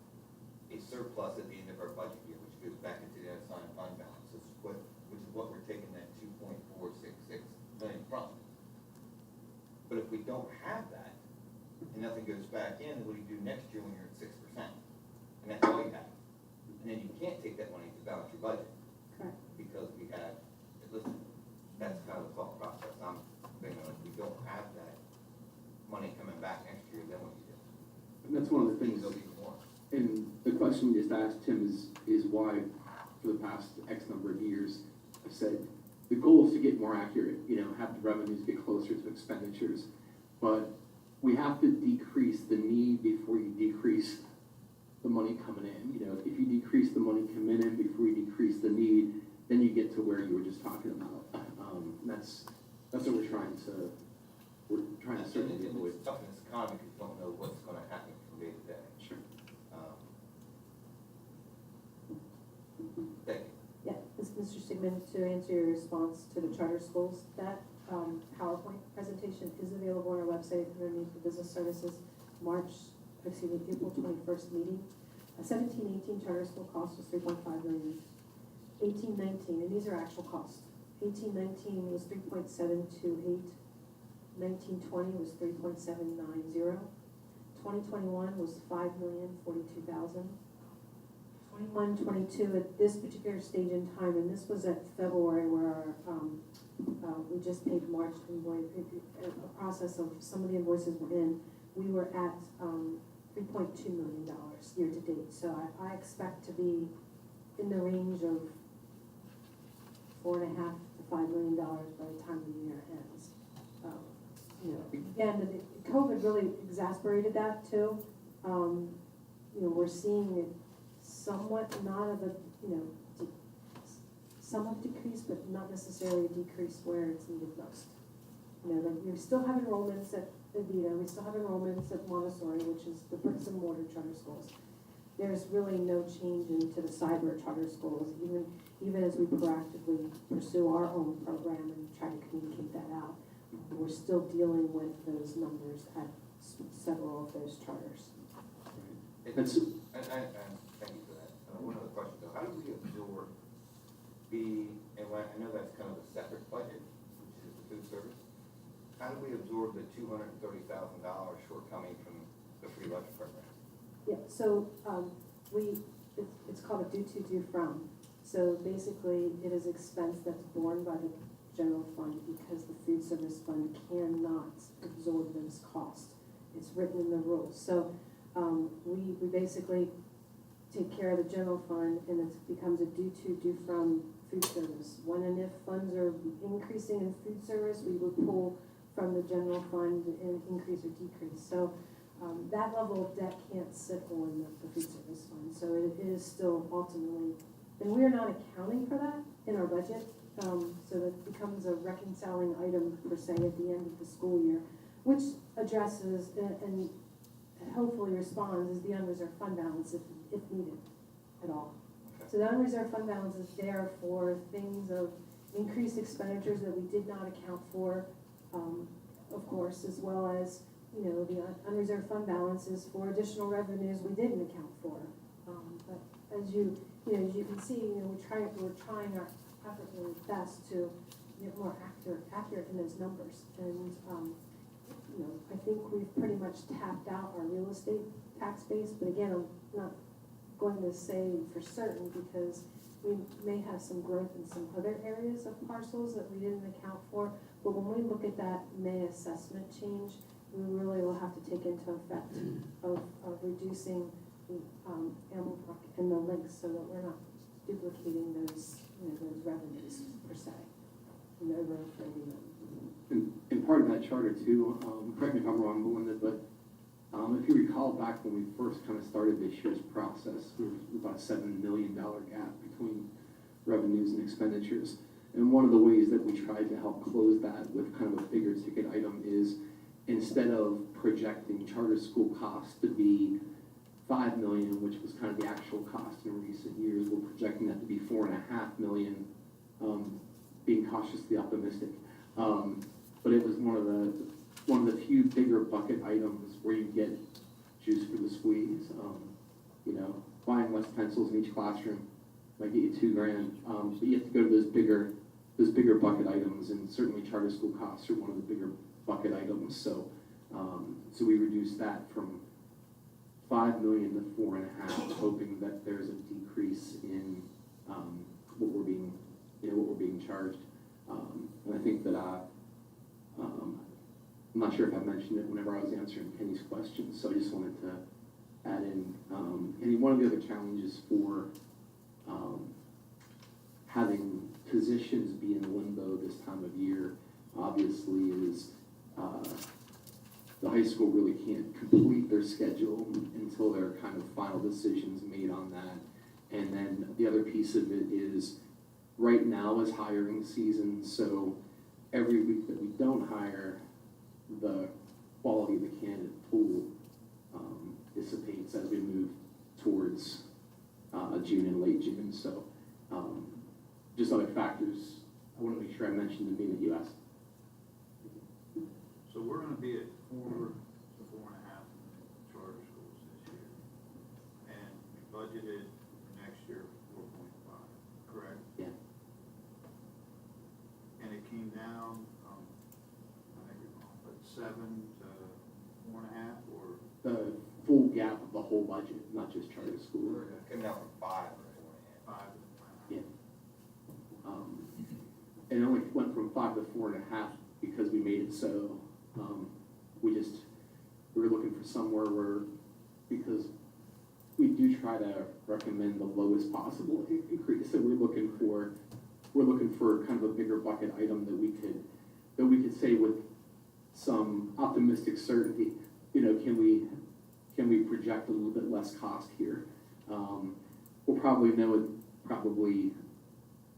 a surplus at the end of our budget year, which goes back into the unassigned fund balance, which is what we're taking that 2.466 million from. But if we don't have that, and nothing goes back in, what do you do next year when you're at 6%? And that's all you have. And then you can't take that money to balance your budget. Correct. Because we have, listen, that's kind of the thought process. I'm thinking, like, we don't have that money coming back next year, then what do you do? And that's one of the things. There'll be more. And the question we just asked Tim is why, for the past X number of years, I've said the goal is to get more accurate, you know, have the revenues get closer to expenditures. But we have to decrease the need before you decrease the money coming in. You know, if you decrease the money coming in before you decrease the need, then you get to where you were just talking about. That's what we're trying to certainly avoid. It's tough in this economy because you don't know what's going to happen from day to day. Sure. Thank you. Yeah, Mr. Sigmund, to answer your response to the charter schools, that PowerPoint presentation is available on our website underneath the business services April 21st meeting. 17-18 charter school cost was $3.5 million. 18-19, and these are actual costs. 18-19 was 3.728. 19-20 was 3.790. 2021 was $5,042,000. 21-22 at this particular stage in time, and this was at February where our, we just paid March invoice, a process of some of the invoices were in. We were at $3.2 million year to date. So I expect to be in the range of $4.5 to $5 million by the time the year ends. You know, again, the COVID really exacerbated that too. You know, we're seeing it somewhat not of a, you know, some have decreased, but not necessarily a decrease where it's needed most. You know, like, we still have enrollments at Evita, we still have enrollments at Montessori, which is the bricks and mortar charter schools. There's really no change into the cyber charter schools, even as we proactively pursue our own program and try to communicate that out. We're still dealing with those numbers at several of those charters. That's, And thank you for that. One other question though, how do we absorb I know that's kind of a separate budget, which is the food service. How do we absorb the $230,000 shortcoming from the free lunch program? Yeah, so, it's called a due to, due from. So basically, it is expense that's borne by the general fund because the food service fund cannot absorb those costs. It's written in the rules. So, we basically take care of the general fund and it becomes a due to, due from food service. When and if funds are increasing in food service, we would pull from the general fund and increase or decrease. So, that level of debt can't sit on the food service fund. So it is still ultimately, and we are not accounting for that in our budget. So that becomes a reconciling item per se at the end of the school year, which addresses and hopefully responds is the unreserved fund balance if needed at all. Okay. So the unreserved fund balance is there for things of increased expenditures that we did not account for, of course, as well as, you know, the unreserved fund balance is for additional revenues we didn't account for. But as you can see, we're trying our effort really best to get more accurate in those numbers. And, I think we've pretty much tapped out our real estate tax base, but again, I'm not going to say for certain because we may have some growth in some other areas of parcels that we didn't account for. But when we look at that May assessment change, we really will have to take into effect of reducing the animal park and the links so that we're not duplicating those revenues per se and overinflating them. and part of that charter too, correct me if I'm wrong, Melinda, but if you recall back when we first kind of started this year's process, there was about a $7 million gap between revenues and expenditures. And one of the ways that we tried to help close that with kind of a bigger ticket item is instead of projecting charter school costs to be $5 million, which was kind of the actual cost in recent years, we're projecting that to be $4.5 million, being cautiously optimistic. But it was one of the few bigger bucket items where you get juice for the squeeze. Buying less pencils in each classroom might get you $2,000. But you have to go to those bigger bucket items, and certainly charter school costs are one of the bigger bucket items. So we reduced that from $5 million to $4.5 million, hoping that there's a decrease in what we're being charged. And I think that I'm not sure if I mentioned it whenever I was answering Kenny's question, so I just wanted to add in, Kenny, one of the other challenges for having positions be in limbo this time of year, obviously, is the high school really can't complete their schedule until there are kind of final decisions made on that. And then the other piece of it is right now is hiring season, so every week that we don't hire, the quality of the candidate pool dissipates as we move towards June and late June. So just other factors I want to make sure I mentioned to me that you asked. So we're going to be at 4 to 4.5 charter schools this year, and we budgeted for next year 4.5, correct? Yeah. And it came down, I think you're wrong, but 7 to 4.5, or? The full gap of the whole budget, not just charter school. It came down from 5 to 4.5. 5 to 4.5. Yeah. And it only went from 5 to 4.5 because we made it so. We were looking for somewhere where, because we do try to recommend the lowest possible increase, so we're looking for kind of a bigger bucket item that we could say with some optimistic certainty, can we project a little bit less cost here? We'll probably know it probably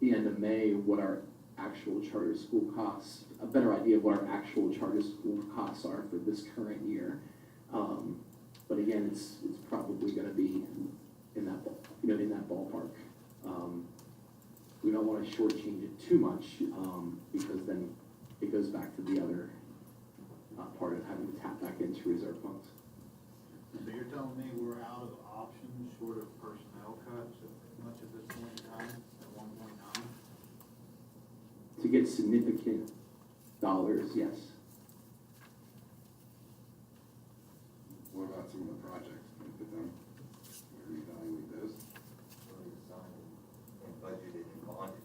the end of May what our actual charter school costs, a better idea of what our actual charter school costs are for this current year. But again, it's probably gonna be in that, in that ballpark. We don't wanna shortchange it too much, because then it goes back to the other part of having to tap back into reserve funds. So you're telling me we're out of options short of personnel cuts at much of this point in time, at 1.9? To get significant dollars, yes. What about some of the projects? Can we put them, can we reevaluate those? Already assigned and budgeted and bonded,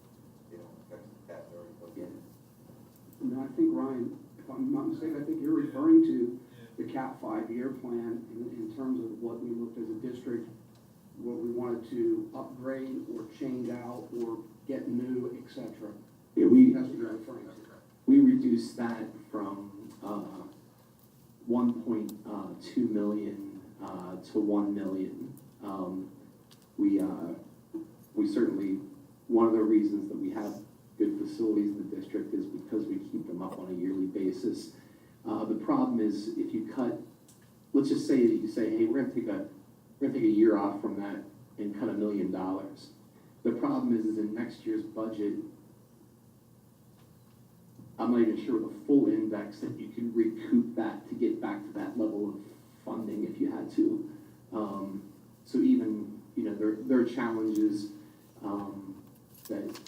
they don't affect the tax already Yeah. budgeted. No, I think, Ryan, if I'm not mistaken, I think you're referring to the CAP 5-year plan in terms of what we looked as a district, what we wanted to upgrade or change out or get new, et cetera. Yeah, we That's what you're referring to. reduced that from 1.2 million to 1 million. We certainly, one of the reasons that we have good facilities in the district is because we keep them up on a yearly basis. The problem is if you cut, let's just say that you say, hey, we're gonna take a year off from that and cut $1 million. The problem is in next year's budget, I'm not even sure with a full index that you can recoup that to get back to that level of funding if you had to. So even, there are challenges that,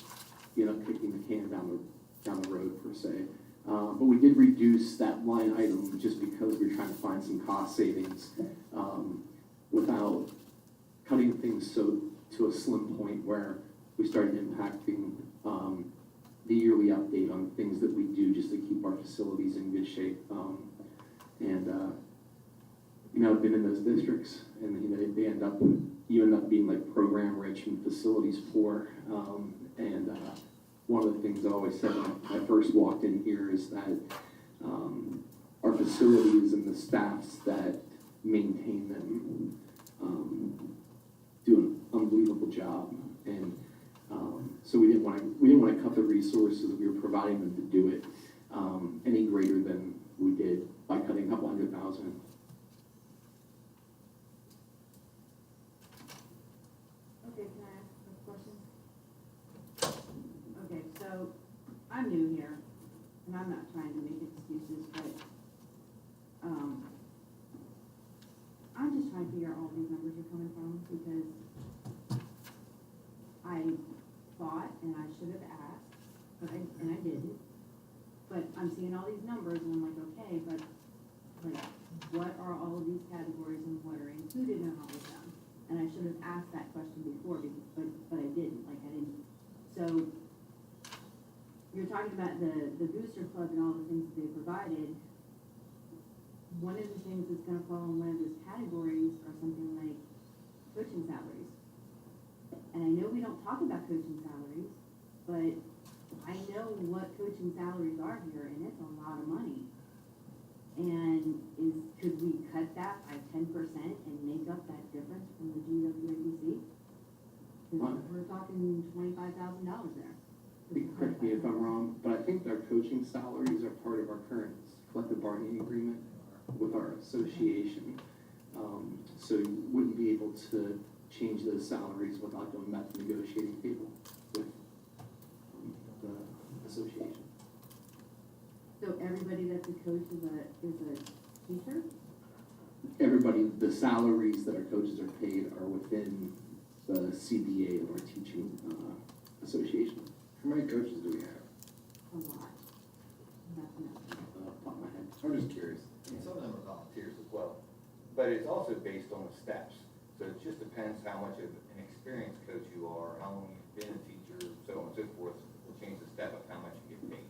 kicking the can down the road per se. But we did reduce that line item just because we were trying to find some cost savings without cutting things to a slim point where we started impacting the yearly update on things that we do just to keep our facilities in good shape. I've been in those districts and you end up being like program rich and facilities poor. One of the things I always said when I first walked in here is that our facilities and the staffs that maintain them do an unbelievable job. And so we didn't want to cut the resources we were providing them to do it any greater than we did by cutting a couple $100,000. Okay, can I ask a question? Okay, so I'm new here, and I'm not trying to make excuses, but I'm just trying to figure out all these numbers are coming from, because I thought, and I should have asked, and I didn't, but I'm seeing all these numbers, and I'm like, okay, but like, what are all of these categories and what are included in all of them? And I should have asked that question before, but I didn't, So, you're talking about the booster club and all the things that they provided. One of the things that's gonna fall in one of those categories are something like coaching salaries. And I know we don't talk about coaching salaries, but I know what coaching salaries are here, and it's a lot of money. And could we cut that by 10% and make up that difference from the GWAPC? Because we're talking $25,000 there. Correct me if I'm wrong, but I think our coaching salaries are part of our current collective bargaining agreement with our association. So you wouldn't be able to change those salaries without going back to the negotiating table with the association. So everybody that's a coach is a teacher? Everybody, the salaries that our coaches are paid are within the CBA of our teaching association. How many coaches do we have? A lot. That's enough. Top of my head. I'm just curious. And some of them are volunteers as well, but it's also based on the steps. So it just depends how much of an experienced coach you are, how long you've been a teacher, so on and so forth, will change the step of how much you get paid.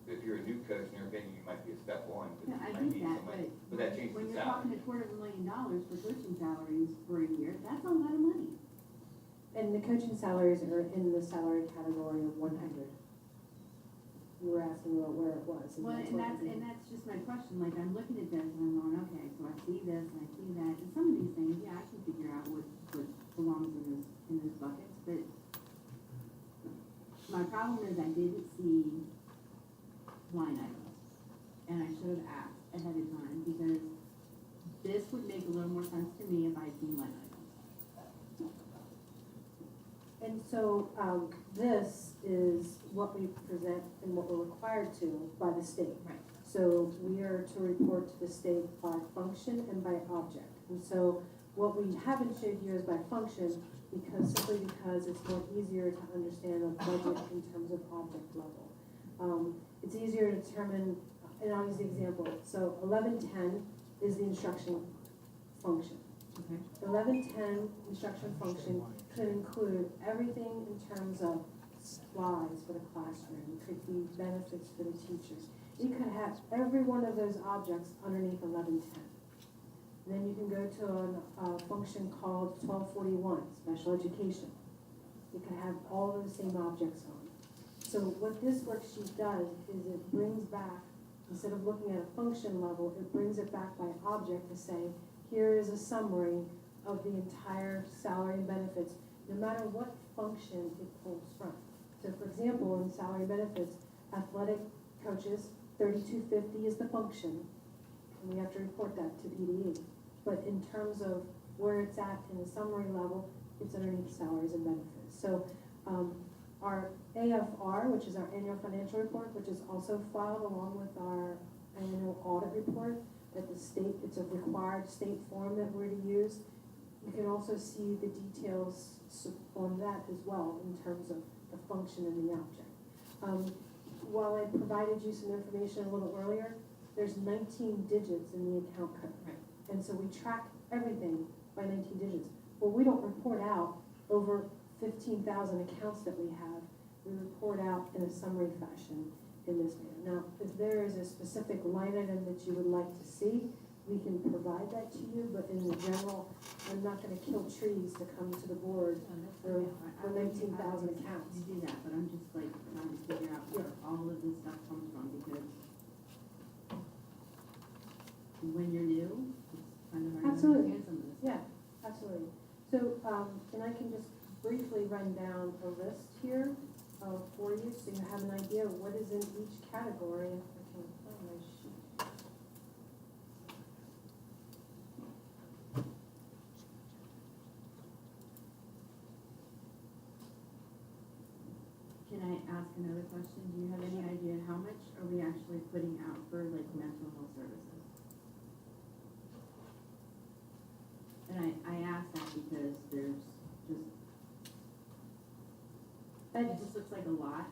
So if you're a new coach and everything, you might be a step one, but Yeah, you I might get need that, somebody, but that changes when the you're talking salary. $250,000 for coaching salaries for a year, that's a lot of money. And the coaching salaries are in the salary category of 100. You were asking about where it was. Well, that's and what that's, it and is. that's just my question, like, I'm looking at this and I'm going, okay, so I see this and I see that, and some of these things, yeah, I can figure out what belongs in those buckets, but problem is I didn't see line items, and I should have asked ahead of time, because this would make a little more sense to me if I'd seen line items. And so, this is what we present and what we're required to by the state. Right. So we are to report to the state by function and by object. And so what we haven't showed you is by function, simply because it's more easier to understand a budget in terms of object level. It's easier to determine, and I'll use the example. So 1110 is the instruction function. Okay. 1110 instruction function could include everything in terms of supplies for the classroom. It could be benefits for the teachers. You could have every one of those objects underneath 1110. Then you can go to a function called 1241, special education. You can have all of the same objects on. So what this worksheet does is it brings back, instead of looking at a function level, it brings it back by object to say, here is a summary of the entire salary and benefits, no matter what function it pulls from. So for example, in salary and benefits, athletic coaches, 3250 is the function, and we have to report that to BDE. But in terms of where it's at in the summary level, it's underneath salaries and benefits. So our AFR, which is our annual financial report, which is also filed along with our annual audit report, that the state, it's a required state form that we're to use. You can also see the details on that as well in terms of the function and the object. While I provided you some information a little earlier, there's 19 digits in the account code. Right. And so we track everything by 19 digits. Well, we don't report out over 15,000 accounts that we have. We report out in a summary fashion in this manner. Now, if there is a specific line item that you would like to see, we can provide that to you, but in the general, I'm not gonna kill trees to come to the board for 19,000 accounts. You do that, but I'm just like trying to figure out where all of this stuff comes from, because when you're new, it's kind of hard to Absolutely. understand some of this. Yeah, absolutely. So, and I can just briefly run down a list here for you, so you have an idea of what is in each category, if I can find my sheet. Can I ask another question? Do you have any idea how much are we actually putting out for like mental health services? And I ask that because there's just, it just looks like a lot.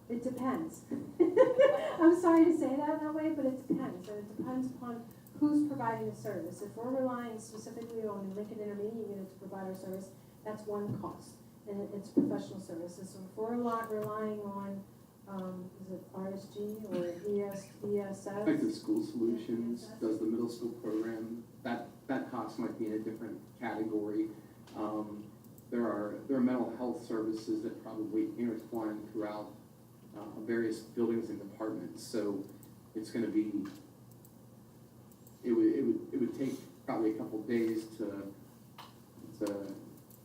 It depends. I'm sorry to say that way, but it depends. And it depends upon who's providing the service. If we're relying specifically on Lincoln Intermediate Unit to provide our service, that's one cost, and it's professional services. So if we're relying on, is it RSG or ESS? Effective School Solutions does the middle school program. That cost might be in a different category. There are mental health services that probably intertwine throughout various buildings and departments. So it's going to be, it would take probably a couple days to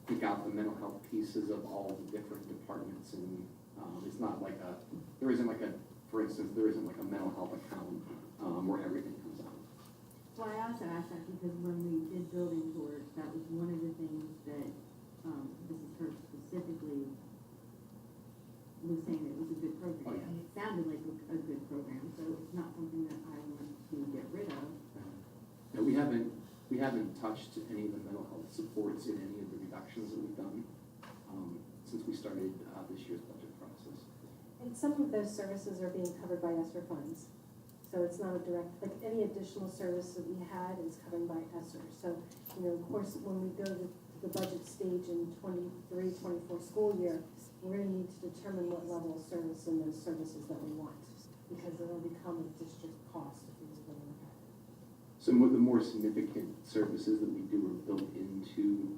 pick out the mental health pieces of all the different departments, and it's not like there isn't like a mental health account where everything comes out. Well, I also asked that because when we did building tours, that was one of the things that Mrs. Hurst specifically was saying it was a good program. Oh, yeah. And it sounded like a good program, so it's not something that I want to get rid of. No, we haven't touched any of the mental health supports in any of the reductions that we've done since we started this year's budget process. And some of those services are being covered by ESSER funds. So it's not a direct, like any additional service that we had is covered by ESSER. So, of course, when we go to the budget stage in 23-24 school year, we're going to need to determine what level of service and those services that we want, because it'll become a district cost if we just go look at it. Some of the more significant services that we do are built into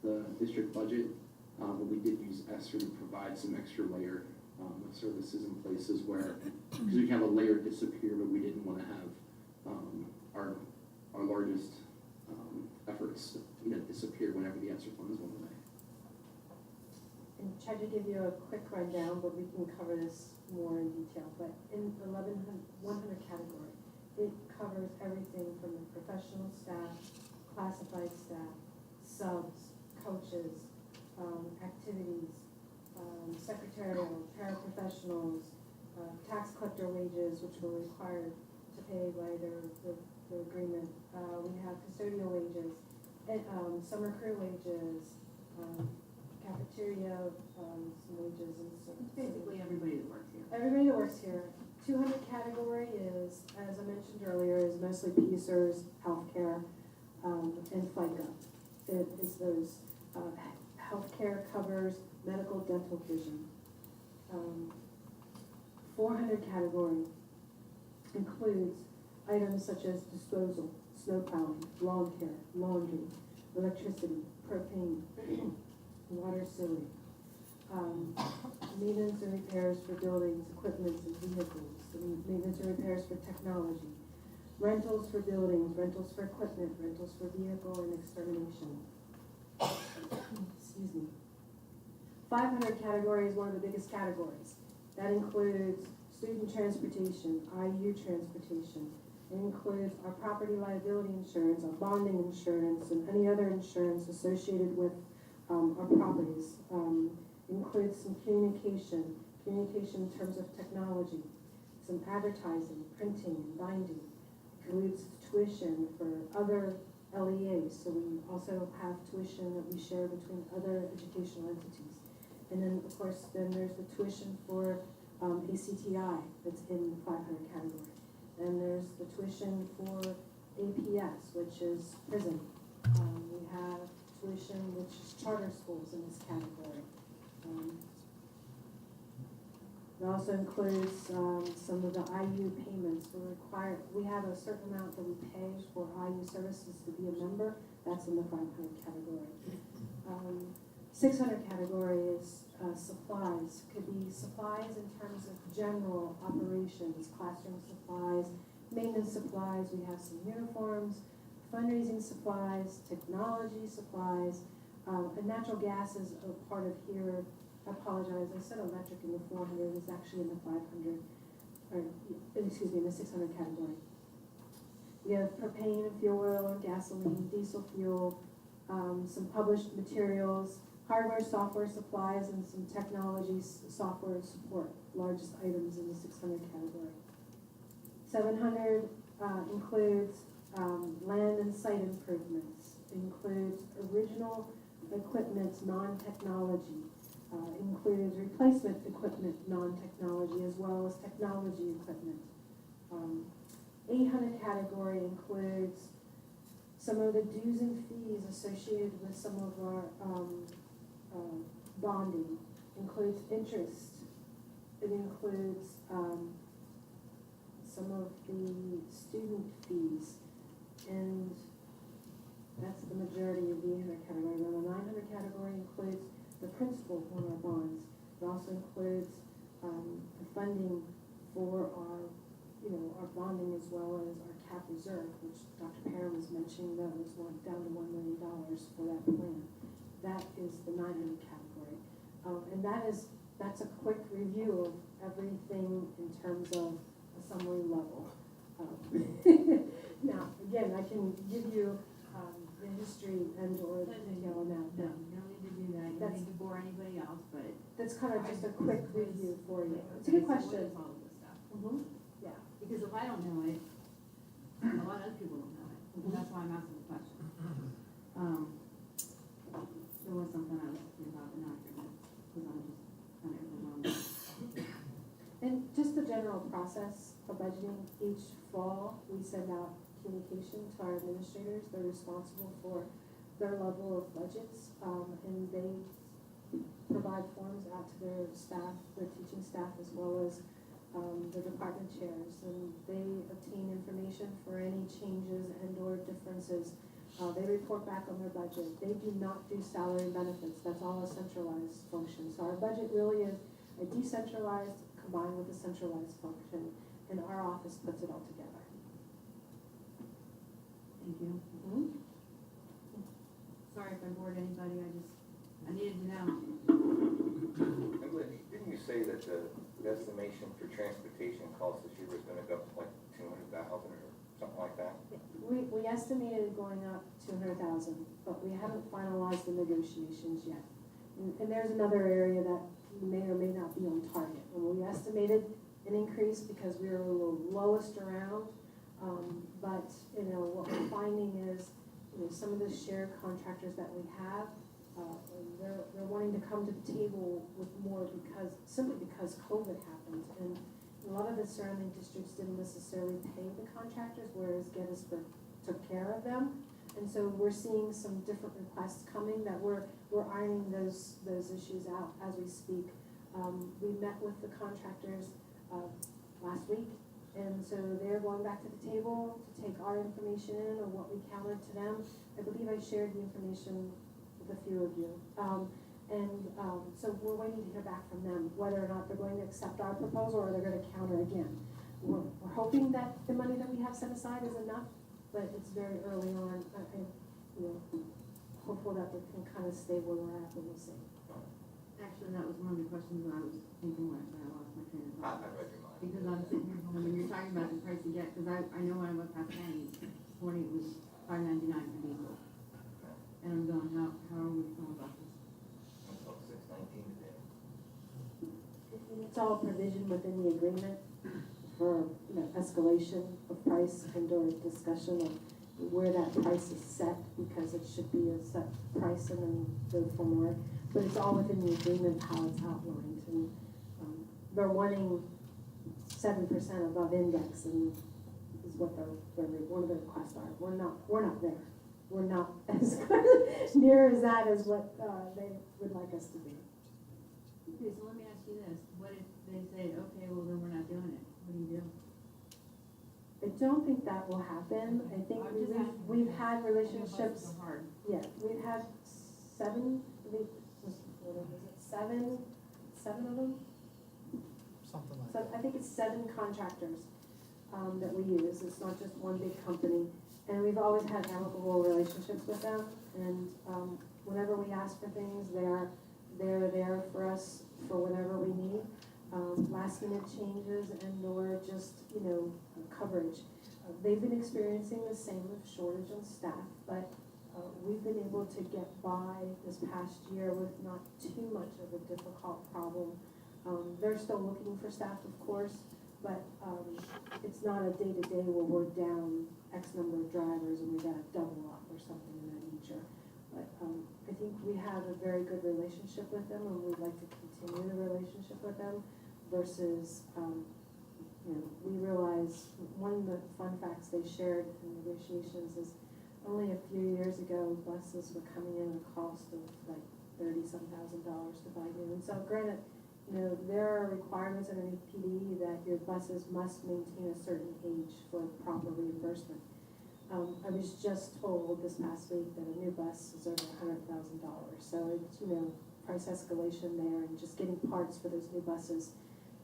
the district budget, but we did use ESSER to provide some extra layer of services in places where, because we have a layer disappear, but we didn't want to have our largest efforts disappear whenever the ESSER funds went away. And tried to give you a quick rundown, but we can cover this more in detail. But in 100 category, it covers everything from the professional staff, classified staff, subs, coaches, activities, secretarial, paraprofessionals, tax collector wages, which were required to pay by their agreement. We have custodial wages, and, summer crew wages, cafeteria, some wages and so. It's basically everybody that works here. Everybody that works here. 200 category is, as I mentioned earlier, is mostly PSERS, healthcare, and FICA. It is those, healthcare covers medical, dental, vision. 400 category includes items such as disposal, snow plowing, lawn care, laundry, electricity, propane, water, sewage, maintenance and repairs for buildings, equipment, and vehicles, and maintenance and repairs for technology, rentals for buildings, rentals for equipment, rentals for vehicle and extermination. Excuse me. 500 category is one of the biggest categories. That includes student transportation, IU transportation. It includes our property liability insurance, our bonding insurance, and any other insurance associated with our properties. Includes some communication in terms of technology, some advertising, printing, and binding. Includes tuition for other LEAs, so we also have tuition that we share between other educational entities. And then, of course, then there's the tuition for ACTI that's in the 500 category. And there's the tuition for APS, which is prison. We have tuition, which is charter schools in this category. It also includes some of the IU payments. We have a certain amount that we pay for IU services to be a member. That's in the 500 category. 600 category is supplies. Could be supplies in terms of general operations, classroom supplies, maintenance supplies. We have some uniforms, fundraising supplies, technology supplies, and natural gas is a part of here. I apologize, I said electric in the 400, it's actually in the 500, or excuse me, in the 600 category. We have propane and fuel oil, gasoline, diesel fuel, some published materials, hardware, software supplies, and some technology software support, largest items in the 600 category. 700 includes land and site improvements, includes original equipment, non-technology, includes replacement equipment, non-technology, as well as technology equipment. 800 category includes some of the dues and fees associated with some of our bonding. Includes interest. It includes some of the student fees, and that's the majority of the 800 category. Now the 900 category includes the principal on our bonds. It also includes the funding for our bonding, as well as our cap reserve, which Dr. Perrin was mentioning that was down to $1 million for that plan. That is the 900 category. And that's a quick review of everything in terms of a summary level. Now, again, I can give you the history and or the detail on that. No, you don't need to do that. You don't need to bore anybody else, but. That's kind of just a quick review for you. It's a good question. What is all of this stuff? Mm-hmm. Yeah. Because if I don't know it, a lot of other people don't know it. Mhm. That's why I'm asking the question. There was something I was thinking about, but not here, because I'm just kind of overwhelmed. And just the general process of budgeting, each fall, we send out communication to our administrators. They're responsible for their level of budgets, and they provide forms out to their staff, their teaching staff, as well as the department chairs, and they obtain information for any changes and or differences. They report back on their budget. They do not do salary and benefits. That's all a centralized function. So our budget really is a decentralized combined with a centralized function, and our office puts it all together. Thank you. Mm-hmm. Sorry if I bored anybody, I needed to know. And didn't you say that the estimation for transportation costs this year was gonna go up to like 200,000 or something like that? We estimated it going up 200,000, but we haven't finalized the negotiations yet. And there's another area that may or may not be on target. And we estimated an increase because we were a little lowest around. But, you know, what we're finding is, you know, some of the shared contractors that we have, they're wanting to come to the table with more simply because COVID happened. And a lot of the surrounding districts didn't necessarily pay the contractors, whereas Gettysburg took care of them. And so we're seeing some different requests coming that we're ironing those issues out as we speak. We met with the contractors last week, and so they're going back to the table to take our information in or what we countered to them. I believe I shared the information with a few of you. So we're waiting to hear back from them, whether or not they're going to accept our proposal or they're going to counter again. We're hoping that the money that we have set aside is enough, but it's very early on. I'm hopeful that we can kind of stay where we're at, but we'll see. Actually, that was one of the questions that I was thinking when I lost my train of thought. I read your mind. Because I'm sitting here going, when you're talking about the price you get, because I know when I went past County this morning, it was $5.99 for diesel. And I'm going, how are we feeling about this? It's about 619 today. It's all provision within the agreement for, you know, escalation of price and or discussion of where that price is set, because it should be a set price and then go for more. But it's all within the agreement how it's outlined, and they're wanting 7% above index, and is what one of the requests are. We're not there. We're not as near as that as what they would like us to be. Okay, so let me ask you this. What if they say, okay, well then we're not doing it? What do you do? I don't think that will happen. I think we've had relationships. So hard. Yeah, we've had seven of them? Something like So that. I think it's 7 contractors that we use. It's not just one big company. And we've always had amicable relationships with them. And whenever we ask for things, they're there for us for whatever we need. Last minute changes and or just, you know, coverage. They've been experiencing the same shortage on staff, but we've been able to get by this past year with not too much of a difficult problem. They're still looking for staff, of course, but it's not a day-to-day where we're down X number of drivers and we got to double up or something in that nature. But I think we have a very good relationship with them, and we'd like to continue the relationship with them versus, you know, we realize one of the fun facts they shared in negotiations is only a few years ago, buses were coming in at a cost of like $30,000 to buy new. And so granted, you know, there are requirements underneath PD that your buses must maintain a certain age for proper reimbursement. I was just told this past week that a new bus is over $100,000. So it's, you know, price escalation there and just getting parts for those new buses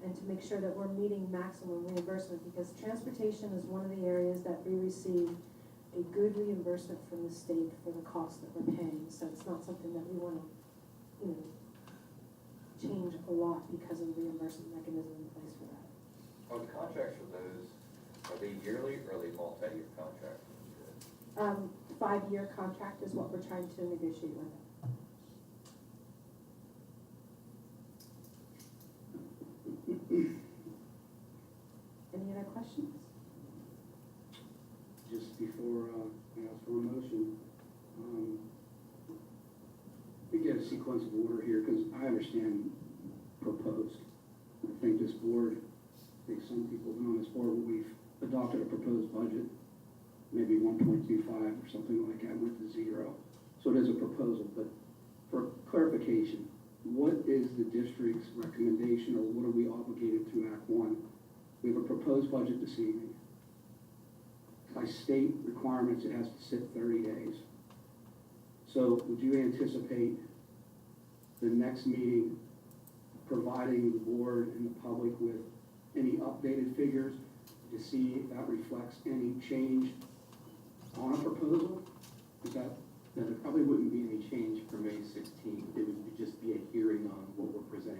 and to make sure that we're meeting maximum reimbursement, because transportation is one of the areas that we receive a good reimbursement from the state for the cost that we're paying. So it's not something that we want to, you know, change a lot because of the reimbursement mechanism in place for that. Are the contracts for those, are they yearly or are they multi-year contracts? 5-year contract is what we're trying to negotiate with them. Any other questions? Just before I ask for a motion, we get a sequence of order here, because I understand proposed. I think this board, I think some people have been on this board, but we've adopted a proposed budget, maybe 1.25 or something like that, went to 0. So it is a proposal, but for clarification, what is the district's recommendation, or what are we obligated to Act 1? We have a proposed budget this evening. By state requirements, it has to sit 30 days. So would you anticipate the next meeting providing the board and the public with any updated figures to see if that reflects any change on a proposal? Is that, No, there probably wouldn't be any change for May 16th. It would just be a hearing on what we're presenting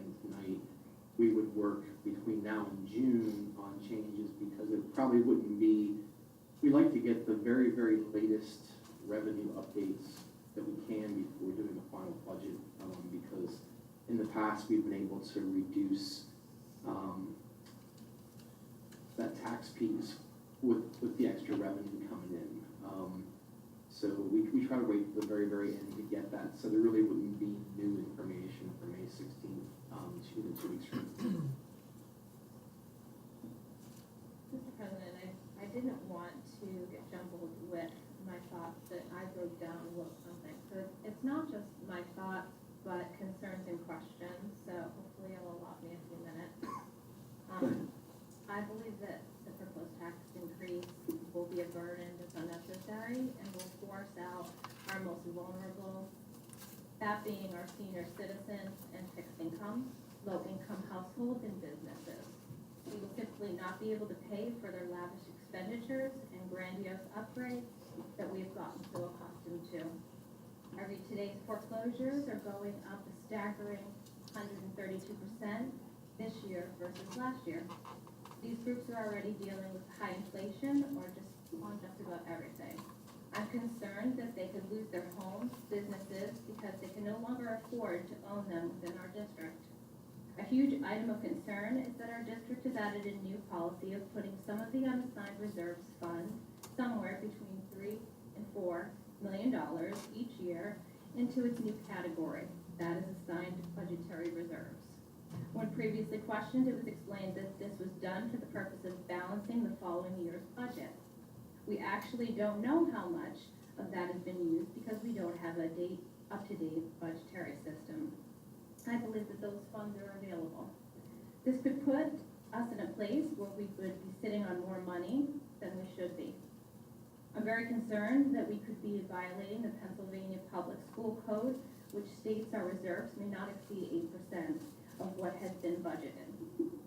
past, we've been able to reduce that tax piece with the extra revenue coming in. So we try to wait to the very, very end to get that, so there really wouldn't be new information for May 16th, 2 weeks from now. Mr. President, I didn't want to get jumbled with my thoughts that I wrote down and wrote something. So it's not just my thoughts, but concerns and questions, so hopefully it'll allow me a few minutes. I believe that the proposed tax increase will be a burden that's unnecessary and will force out our most vulnerable, that being our senior citizens and fixed income, low-income households and businesses. We will simply not be able to pay for their lavish expenditures and grandiose upgrades that we have gotten so accustomed to. I read today's foreclosures are going up a staggering 132% this year versus last year. These groups are already dealing with high inflation or on just about everything. I'm concerned that they could lose their homes, businesses, because they can no longer afford to own them within our district. A huge item of concern is that our district has added a new policy of putting some of the unassigned reserves fund, somewhere between $3 and $4 million each year, into its new category, that is assigned budgetary reserves. When previously questioned, it was explained that this was done for the purpose of balancing the following year's budget. We actually don't know how much of that has been used because we don't have a up-to-date budgetary system. I believe that those funds are available. This could put us in a place where we could be sitting on more money than we should be. I'm very concerned that we could be violating the Pennsylvania Public School Code, which states our reserves may not exceed 8% of what has been budgeted.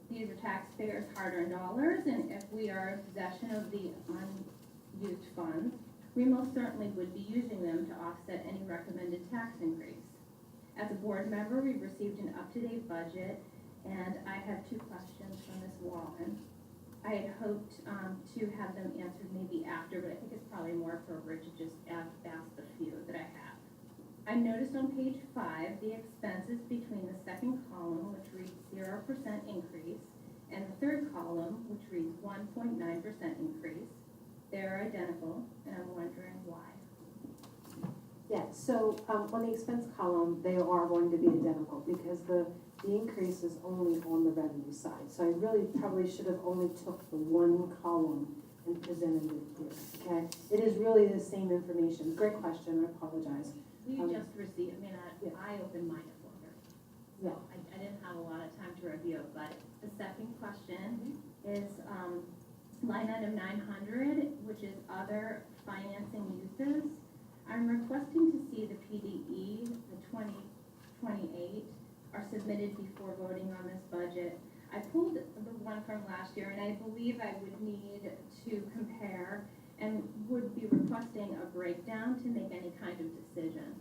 These are taxpayers' hard-earned dollars, and if we are in possession of the unused funds, we most certainly would be using them to offset any recommended tax increase. As a board member, we've received an up-to-date budget, and I have two questions from Ms. Wallen. I had hoped to have them answered maybe after, but I think it's probably more appropriate to just ask the few that I have. I noticed on page 5 the expenses between the second column, which reads 0% increase, and the third column, which reads 1.9% increase. They're identical, and I'm wondering why. Yeah, so on the expense column, they are going to be identical because the increase is only on the revenue side. So I really probably should have only took the one column and presented it here, okay? It is really the same information. Great question, I apologize. We just received, I opened mine at 4:30. Yeah. So I didn't have a lot of time to review it, but the second question is line item 900, which is other financing uses. I'm requesting to see the PDE, the 2028, are submitted before voting on this budget. I pulled the one from last year, and I believe I would need to compare and would be requesting a breakdown to make any kind of decision.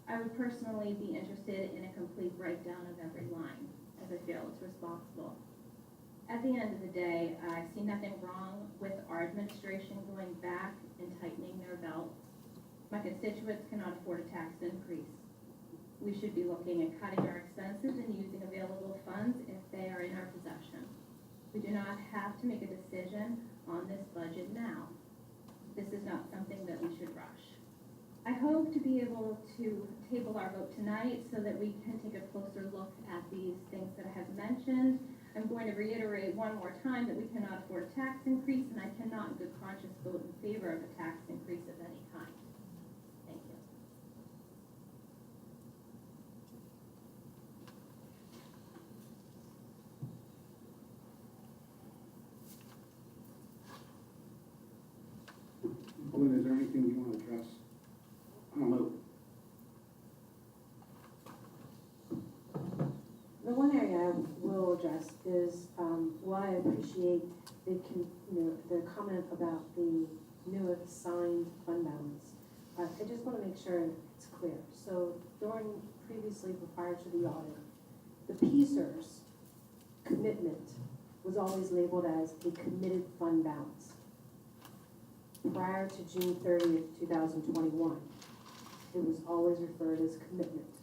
I would personally be interested in a complete breakdown of every line, as I feel it's responsible. At the end of the day, I see nothing wrong with our administration going back and tightening their belts. My constituents cannot afford a tax increase. We should be looking at cutting our expenses and using available funds if they are in our possession. We do not have to make a decision on this budget now. This is not something that we should rush. I hope to be able to table our vote tonight so that we can take a closer look at these things that I have mentioned. I'm going to reiterate one more time that we cannot afford a tax increase, and I cannot in good conscience vote in favor of a tax increase of any kind. Thank you. Belinda, is there anything you want to address on a vote? The one area I will address is why I appreciate the comment about the new assigned fund balance. I just want to make sure it's clear. So previously, prior to the audit, the PSERS commitment was always labeled as a committed fund balance. Prior to June 30th, 2021, it was always referred as commitment.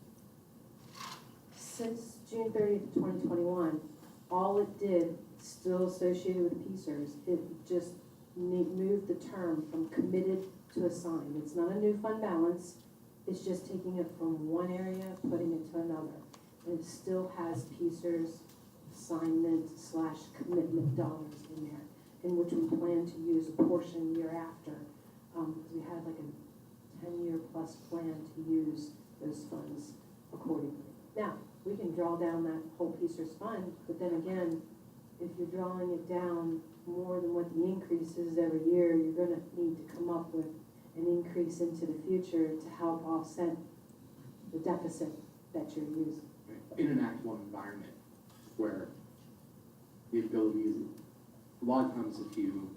since June 30th, 2021, all it did, still associated with PSERS, it just moved the term from committed to assigned. It's not a new fund balance, it's just taking it from one area, putting it to another. And it still has PSERS assignment / commitment dollars in there, in which we plan to use a portion year after, because we had like a 10-year plus plan to use those funds accordingly. Now, we can draw down that whole PSERS fund, but then again, if you're drawing it down more than what the increase is every year, you're gonna need to come up with an increase into the future to help offset the deficit that you're using. In an Act 1 environment where the ability is, a lot of times if you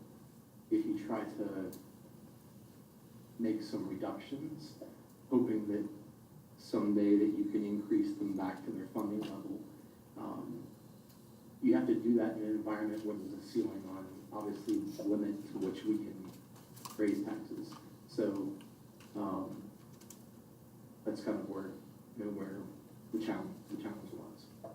try to make some reductions, hoping that someday that you can increase them back to their funding level, you have to do that in an environment where there's a ceiling on, obviously, the limit to which we can raise taxes. So that's kind of where the challenge was.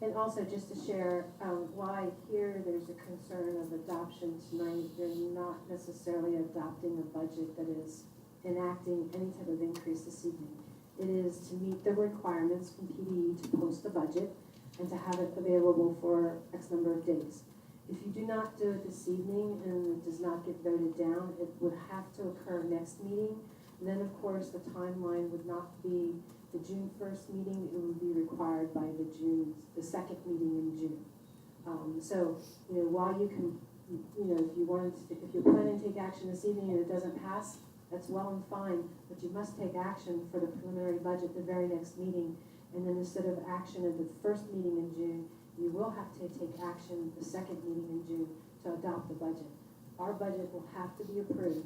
And also, just to share, why here there's a concern of adoption tonight, you're not necessarily adopting a budget that is enacting any type of increase this evening. It is to meet the requirements from PDE to post the budget and to have it available for X number of days. If you do not do it this evening and it does not get voted down, it would have to occur next meeting. And then, of course, the timeline would not be the June 1st meeting, it would be required by the second meeting in June. So, while you can, if you're planning to take action this evening and it doesn't pass, that's well and fine, but you must take action for the preliminary budget the very next meeting. And then instead of action at the first meeting in June, you will have to take action the second meeting in June to adopt the budget. Our budget will have to be approved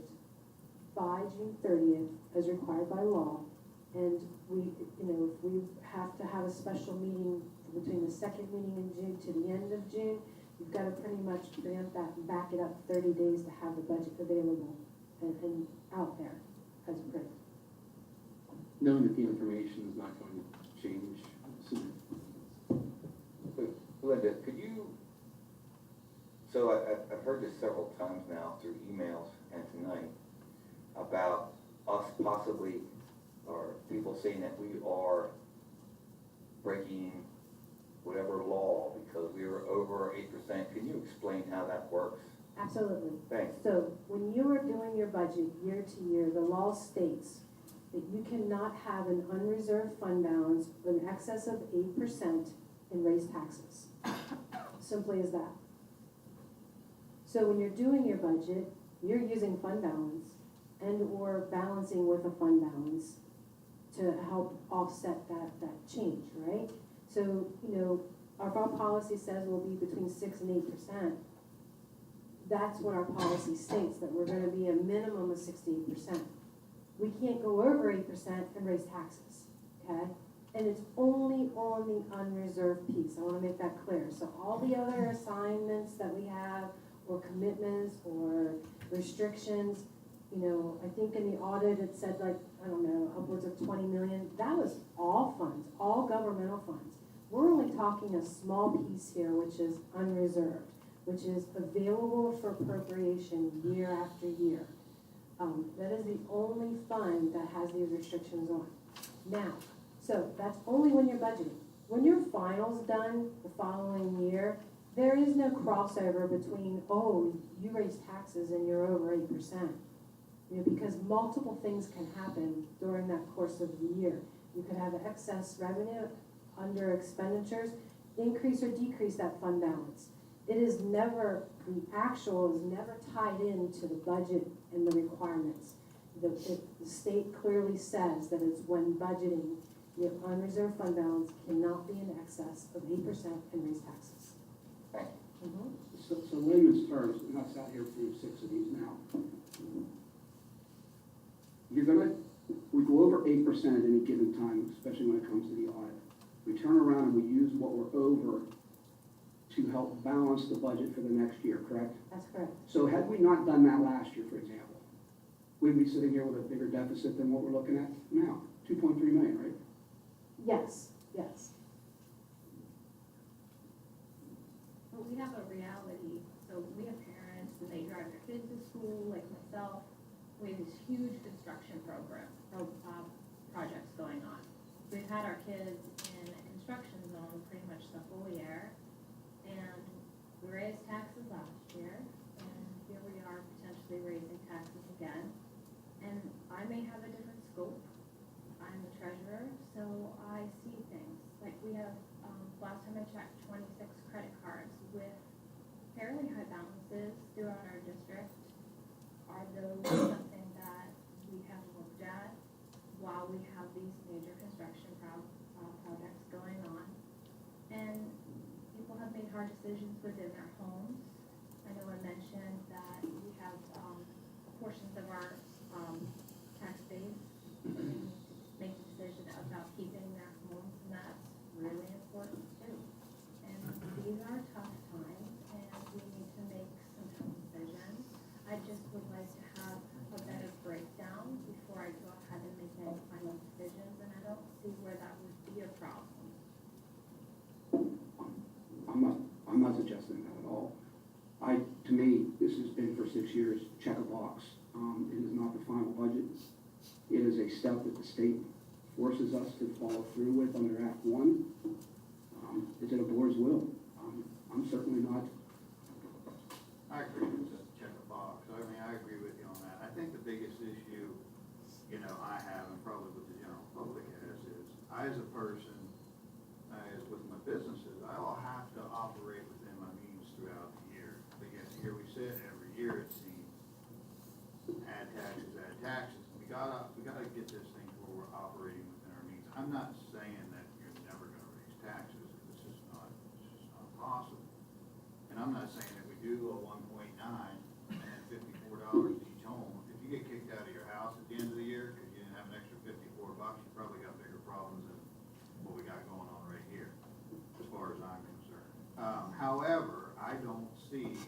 by June 30th as required by law. And if we have to have a special meeting between the second meeting in June to the end of June, you've got to pretty much preempt that and back it up 30 days to have the budget available and out there as approved. Knowing that the information is not going to change soon. Linda, could you, so I've heard this several times now through emails and tonight about us possibly, or people saying that we are breaking whatever law because we were over 8%. Can you explain how that works? Absolutely. Thanks. So when you are doing your budget year to year, the law states that you cannot have an unreserved fund balance in excess of 8% and raise taxes. Simple as that. So when you're doing your budget, you're using fund balance and or balancing with a fund balance to help offset that change, right? So, our policy says we'll be between 6 and 8%. That's what our policy states, that we're going to be a minimum of 68%. We can't go over 8% and raise taxes, okay? And it's only on the unreserved piece. I want to make that clear. So all the other assignments that we have, or commitments, or restrictions, I think in the audit it said upwards of 20 million. That was all funds, all governmental funds. We're only talking a small piece here, which is unreserved, which is available for appropriation year after year. That is the only fund that has these restrictions on. Now, so that's only when you're budgeting. When your final's done the following year, there is no crossover between, you raise taxes and you're over 8%. Because multiple things can happen during that course of the year. You could have excess revenue under expenditures, increase or decrease that fund balance. The actual is never tied into the budget and the requirements. The state clearly says that it's when budgeting, your unreserved fund balance cannot be in excess of 8% and raise taxes. Thank you. Mm-hmm. So layman's terms, and I've sat here through 6 of these now. We go over 8% at any given time, especially when it comes to the audit. We turn around and we use what we're over to help balance the budget for the next year, correct? That's correct. So had we not done that last year, for example, we'd be sitting here with a bigger deficit than what we're looking at now, 2.3 million, right? Yes. had our kids in a construction zone pretty much the whole year, and we raised taxes last year, and here we are potentially raising taxes again. And I may have a different scope. I'm the treasurer, so I see things. Like we have, last time I checked, 26 credit cards with fairly high balances throughout our district. Are those something that we have looked at while we have these major construction projects going on? And people have made hard decisions within their homes. I know I mentioned that we have portions of our tax base that need to make a decision about keeping their homes, and that's really important too. And these are tough times, and we need to make some tough decisions. I just would like to have a better breakdown before I go ahead and make any final decisions, and I don't see where that would be a problem. I'm not suggesting that at all. To me, this has been for 6 years, check a box. It is not the final budget. It is a step that the state forces us to follow through with under Act 1. It's at a board's will. I'm certainly not. I agree with just check a box. I mean, I agree with you on that. I think the biggest issue, I have, and probably with the general public has, is I as a person, as with my businesses, I all have to operate within my means throughout the year. But yet here we sit, every year it seems, add taxes. We gotta get this thing where we're operating within our means. I'm not saying that you're never gonna raise taxes, because it's just not possible. And I'm not saying that we do a 1.9 and $54 each home. If you get kicked out of your house at the end of the year because you didn't have an extra $54, you probably got bigger problems than what we got going on right here, as far as I'm concerned. However, I don't see,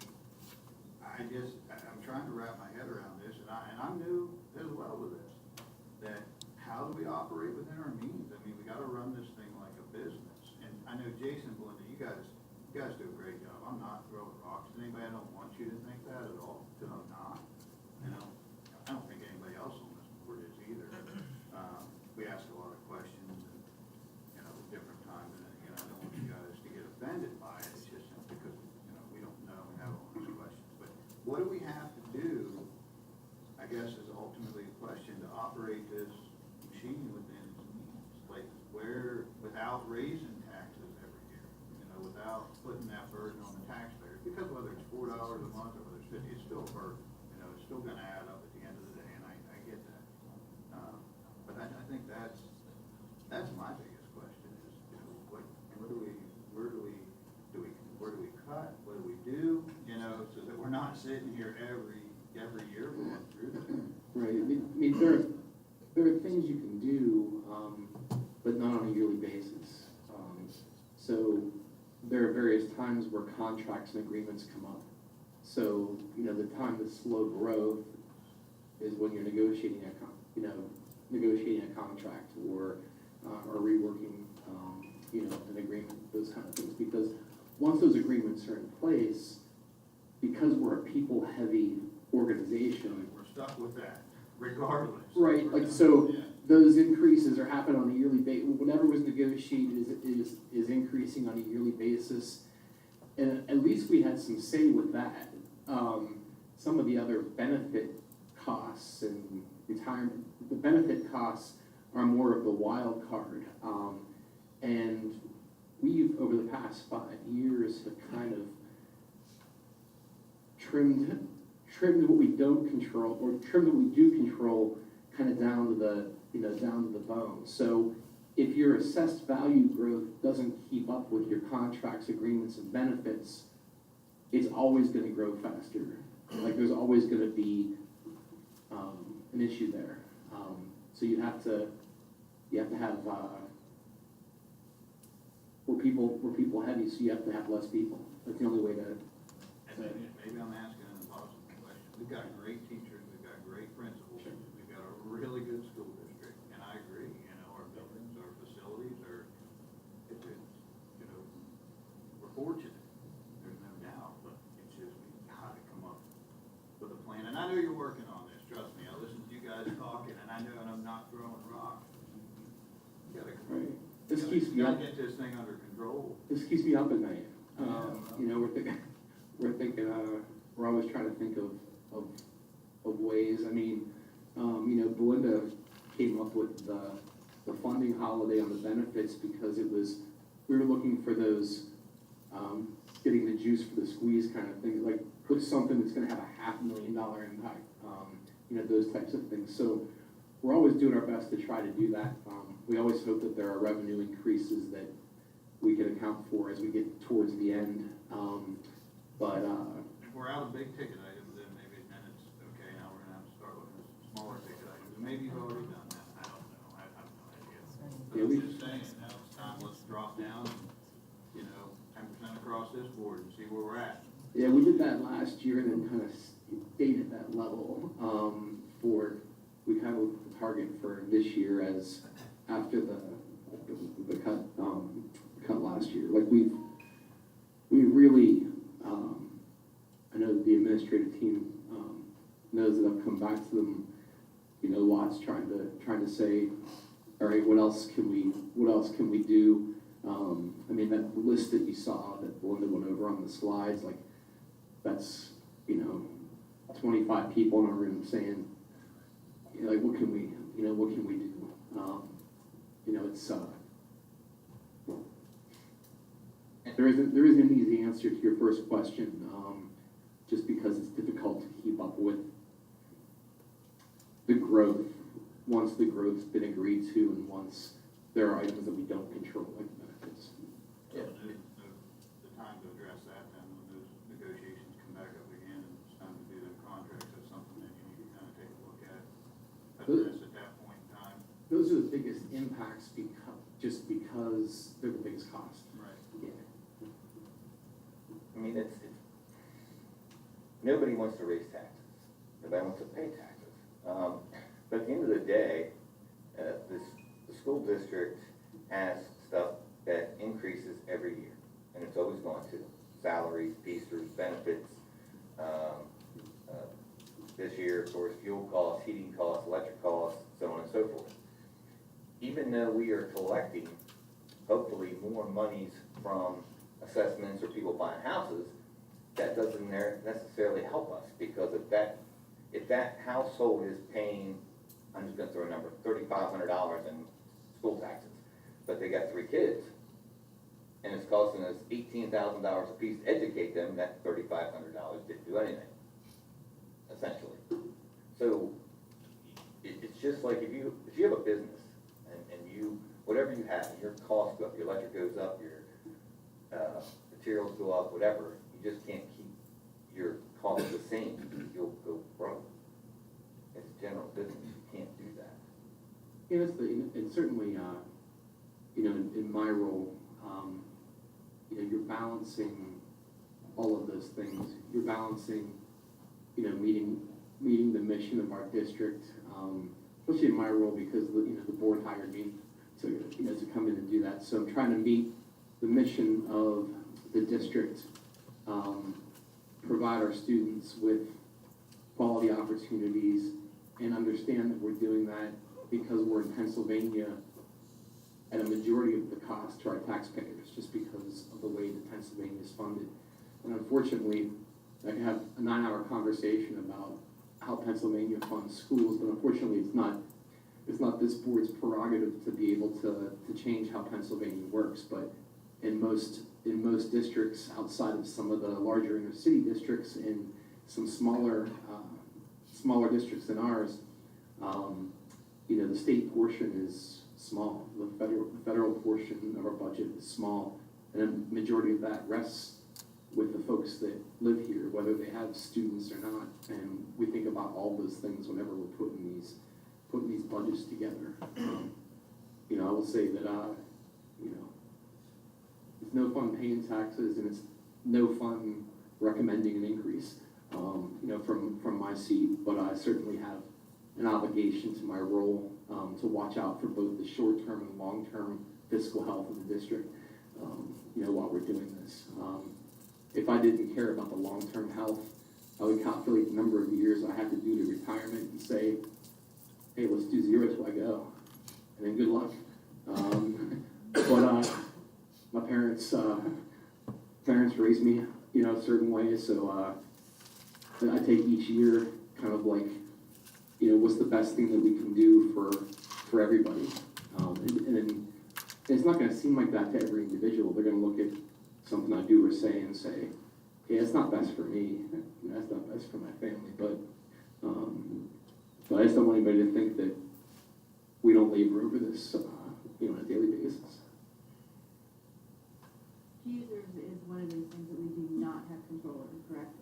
I'm trying to wrap my head around this, and I'm new as well with this, that how do we operate within our means? I mean, we gotta run this thing like a business. And I know Jason, Belinda, you guys do a great job. I'm not throwing rocks at anybody. I don't want you to think that at all, because I'm not. I don't think anybody else on this board is either. We ask a lot of questions and, different times, and, I don't want you guys to get offended by it. It's just because, we don't know and have all these questions. But what do we have to do, I guess, is ultimately the question, to operate this machine within its means? Like, without raising taxes every year, without putting that burden on the taxpayers, because whether it's $4 a month or whether it's 50, it's still a burden. It's still going to add up at the end of the day, and I get that. But I think that's my biggest question is, where do we cut? What do we do? So that we're not sitting here every year going through this. Right, I mean, there are things you can do, but not on a yearly basis. So there are various times where contracts and agreements come up. So, the time to slow growth is when you're negotiating a contract or reworking, an agreement, those kind of things. Because once those agreements are in place, because we're a people-heavy organization. We're stuck with that, regardless. Right, those increases are happening on a yearly basis. Whatever was negotiated is increasing on a yearly basis. And at least we had some say with that. Some of the other benefit costs and retirement, the benefit costs are more of the wild card. And we've, over the past 5 years, have kind of trimmed what we don't control, or trimmed what we do control, kind of down to the bone. So if your assessed value growth doesn't keep up with your contracts, agreements, and benefits, it's always going to grow faster. Like, there's always going to be an issue there. So you have to have we're people heavy, so you have to have less people. That's the only way to. And maybe I'm asking an impossible question. We've got great teachers, we've got great principals, we've got a really good school district, and I agree. Our buildings, our facilities are, we're fortunate. There's no doubt, but it's just we got to come up with a plan. And I know you're working on this. Trust me. I listen to you guys talking, and I know, and I'm not throwing rocks. You got to. Right. keeps me Gotta up, get this thing under control. this keeps me up at night. You know, we're thinking, we're always trying to think of ways. I mean, you know, Belinda came up with the funding holiday on the benefits because we were looking for those, getting the juice for the squeeze kind of thing, like put something that's gonna have a $500,000 impact, you know, those types of things. So we're always doing our best to try to do that. We always hope that there are revenue increases that we can account for as we get towards the end. If we're out of big ticket items, then maybe then it's, okay, now we're gonna have to start looking at some smaller ticket items. And maybe you've already done that, I don't know, I have no idea. But Yeah, I'm just saying, now it's time, let's drop down, you know, 10% across this board and see where we're at. Yeah, we did that last year and then kind of stayed at that level, we kind of looked at the target for this year as after the cut last year. Like we really, I know the administrative team, knows that I've come back to them, you know, lots trying to say, all right, what else can we do? I mean, that list that you saw that Belinda went over on the slides, like that's, you know, 25 people in a room saying, you know, like, what can we do? You know, it's, there isn't an easy answer to your first question, just because it's difficult to keep up with the growth, once the growth's been agreed to and once there are items that we don't control, like benefits. So the time to address that then, when those negotiations come back up again and it's time to do the contracts, that's something that you need to kind of take a look at, address at that point in time. Those are the biggest impacts just because they're the biggest cost. Right. Yeah. I mean, it's, nobody wants to raise taxes, nobody wants to pay taxes. But at the end of the day, the school district has stuff that increases every year, and it's always going to. Salaries, pieces, benefits. This year, of course, fuel costs, heating costs, electric costs, so on and so forth. Even though we are collecting, hopefully, more monies from assessments or people buying houses, that doesn't necessarily help us, because if that household is paying, I'm just gonna throw a number, $3,500 in school taxes, but they got 3 kids, and it's costing us $18,000 a piece to educate them, that $3,500 didn't do anything, essentially. So it's just like if you have a business and you, whatever you have, your costs go up, your electric goes up, your materials go up, whatever, you just can't keep your costs the same, you'll go broke. It's general business, you can't do that. Yeah, and certainly, you know, in my role, you know, you're balancing all of those things. You're balancing, you know, meeting the mission of our district, especially in my role because you know the board hired me to come in and do that. So I'm trying to meet the mission of the district, provide our students with quality opportunities, and understand that we're doing that because we're in Pennsylvania at a majority of the cost to our taxpayers, just because of the way that Pennsylvania is funded. And unfortunately, I can have a 9-hour conversation about how Pennsylvania funds schools, but unfortunately it's not this board's prerogative to be able to change how Pennsylvania works. But in most districts outside of some of the larger inner city districts and some smaller districts than ours, you know, the state portion is small. The federal portion of our budget is small, and a majority of that rests with the folks that live here, whether they have students or not. And we think about all those things whenever we're putting these budgets together. You know, I will say that you know, it's no fun paying taxes, and it's no fun recommending an increase. You know, from my seat, but I certainly have an obligation to my role to watch out for both the short-term and long-term fiscal health of the district. You know, while we're doing this, if I didn't care about the long-term health, I would calculate the number of years I have to do to retirement and say, hey, let's do 0 till I go, and then good luck. But it's, parents raised me, you know, a certain way, so, I take each year kind of like, you know, what's the best thing that we can do for everybody? And it's not gonna seem like that to every individual. They're gonna look at something I do or say and say, yeah, it's not best for me, that's not best for my family, but I just don't want anybody to think that we don't labor over this, you know, on a daily basis. Users is one of those things that we do not have control over, correct?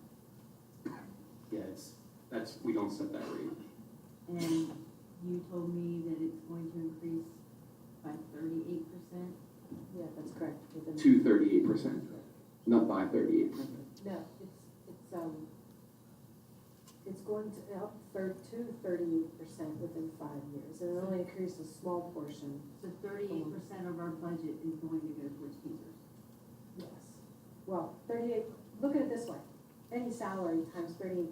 Yeah, we don't set that rate. And you told me that it's going to increase by 38%. Yeah, that's correct. Within- To 38%, not by 38%. No, it's going to up to 38% within 5 years, and it only increased a small portion. So 38% of our budget is going to go towards teachers. Yes. Well, 38, look at it this way. Any salary times 38%,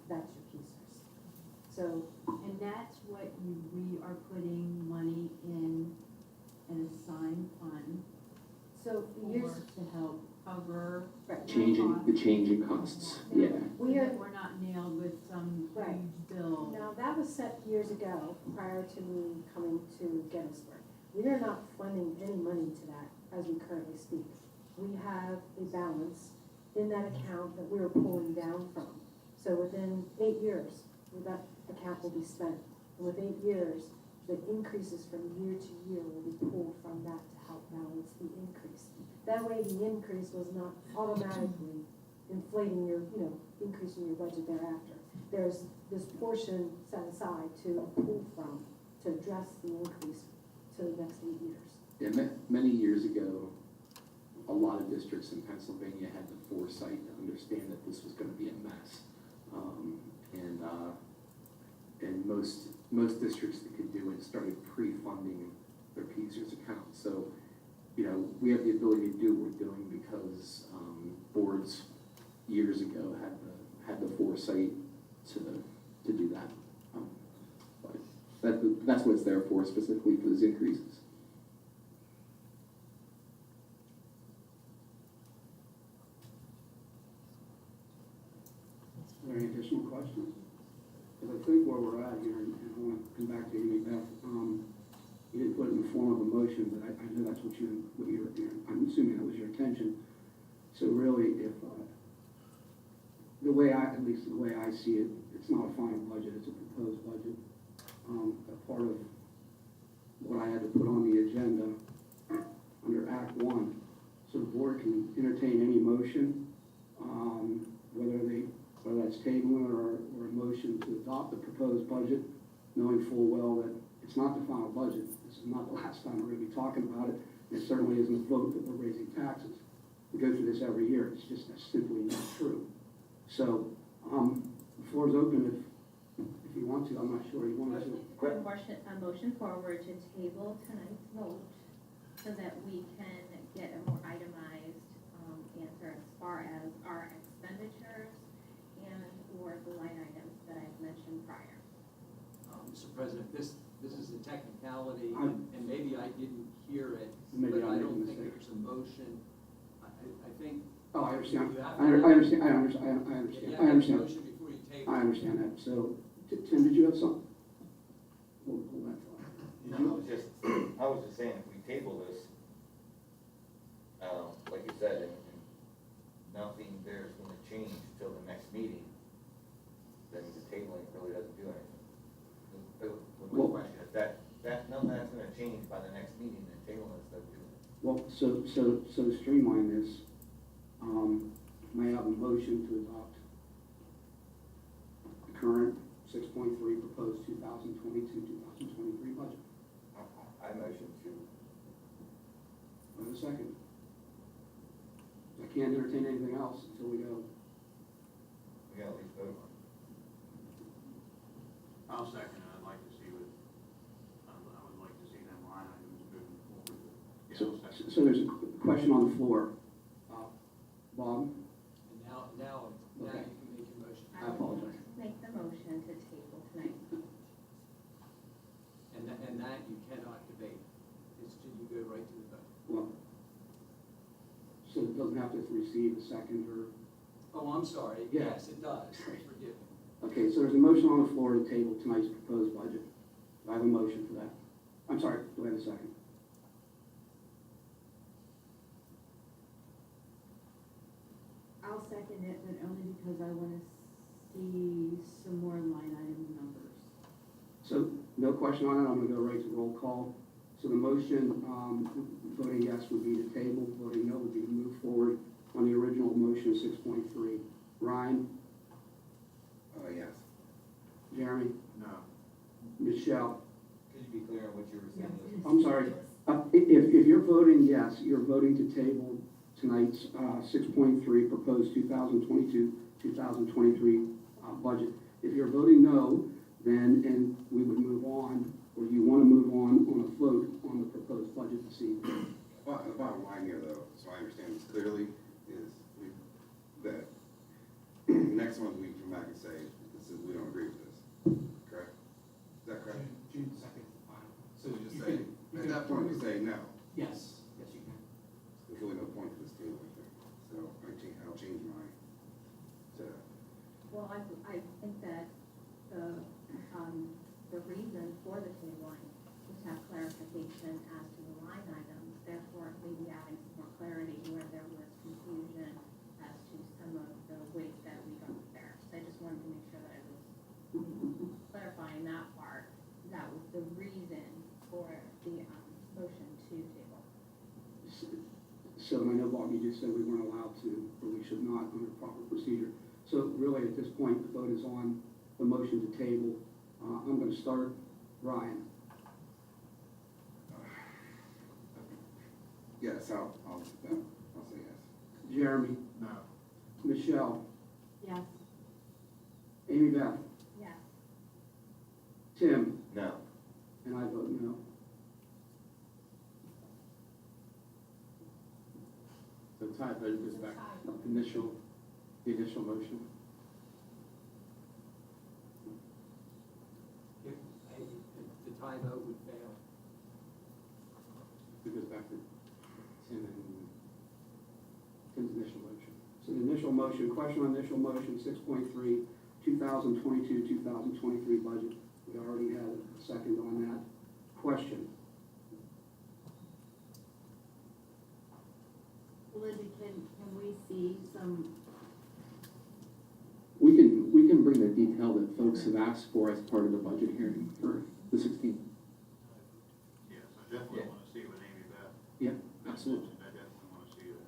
that's your PSERS. So, And that's what we are putting money in an assigned fund so the years, to help cover. right. The changing costs, yeah. We're not nailed with some Right. huge bill. Now, that was set years ago, prior to me coming to Gettysburg. We are not funding any money to that as we currently speak. We have a balance in that account that we are pulling down from. So within 8 years, that account will be spent. And with 8 years, the increases from year to year will be pulled from that to help balance the increase. That way, the increase was not automatically inflating your, increasing your budget thereafter. There's this portion set aside to pull from, to address the increase to the next 8 years. Yeah, many years ago, a lot of districts in Pennsylvania had the foresight to understand that this was gonna be a mess. And most districts that could do it started pre-funding their PSERS account. So, we have the ability to do what we're doing because, boards years ago had the foresight to do that. But that's what it's there for, specifically for those increases. Are there any additional questions? Because I think where we're at here, and I want to come back to you, Beth, you didn't put it in the form of a motion, but I know that's what I'm assuming that was your intention. So really, if, at least the way I see it, it's not a final budget, it's a proposed budget. A part of what I had to put on the agenda under Act 1, so the board can entertain any motion, whether that's tabling or a motion to adopt the proposed budget, knowing full well that it's not the final budget. This is not the last time we're going to be talking about it. And it certainly isn't a vote that we're raising taxes. We go through this every year. It's just that's simply not true. So the floor is open if you want to. I'm not sure you want to. A motion forward to table tonight's vote so that we can get a more itemized answer as far as our expenditures and/or the line items that I've mentioned prior. Mr. President, this is a technicality, I'm- and maybe I didn't hear it, Maybe but I I made a don't think mistake. there's a motion. I think. Oh, I understand. You have I to- understand. I You understand. have to have I a understand. motion before you table. I understand that. So, Tim, did you have something? Hold that thought. No, I was just saying, if we table this, like you said, and nothing there is gonna change till the next meeting, then the tabling really doesn't do anything. Well- My question is none of that's gonna change by the next meeting, then tabling is doesn't do it. Well, so to streamline this, may I have a motion to adopt the current 6.3 proposed 2022-2023 budget? I motion to, Wait a second. I can't entertain anything else until we go. we gotta at least vote on it. I'll second it. I'd like to see I would like to see them line items moving forward. Yeah, So, I'll second it. so there's a question on the floor. Bob? And now you Okay. can make your motion. I apologize. Make the motion to table tonight. And that you cannot debate. You go right to the vote. Well, doesn't have to receive a second or, Oh, I'm sorry, Yeah. yes, it does, forgive me. okay, so there's a motion on the floor to table tonight's proposed budget. Do I have a motion for that? I'm sorry, do I have a second? I'll second it, but only because I wanna see some more line item numbers. So, no question on it, I'm gonna go right to roll call. So the motion, voting yes would be to table, voting no would be to move forward on the original motion 6.3. Ryan, Yes. Jeremy, No. Michelle, Could you be clear on what you were saying? I'm sorry. If you're voting yes, you're voting to table tonight's 6.3 proposed 2022, 2023 budget. If you're voting no, then, and we would move on, or you want to move on a vote on the proposed budget this evening. Well, the bottom line here, though, so I understand this clearly, is that next month we come back and say, we don't agree with this, correct? Is that correct? June second, final. So you just say, at that point, we say no. Yes, yes, you can. There's really no point to this table, I think. So I'll change mine to, Well, I think that the reason for the tabling is to have clarification as to the line items, therefore maybe adding some more clarity where there was confusion as to some of the ways that we got there. So I just wanted to make sure that I was clarifying that part. That was the reason for the motion to table. So I know Bob, you just said we weren't allowed to, or we should not under proper procedure. So really, at this point, the vote is on the motion to table. I'm going to start. Ryan, yes, I'll say yes. Jeremy, No. Michelle, Yes. Amy Beth, Yes. Tim, No. and I vote no. So tie vote goes back to the initial motion. If the tie vote would fail. It goes back to Tim's initial motion. So the initial motion, question on initial motion, 6.3, 2022, 2023 budget. We already had a second on that. Question. Linda, can we see some, We can bring the detail that folks have asked for as part of the budget hearing for the 16th. Yes, I definitely Yeah. want to see what Amy Beth Yeah, absolutely. mentioned. I definitely want to see that.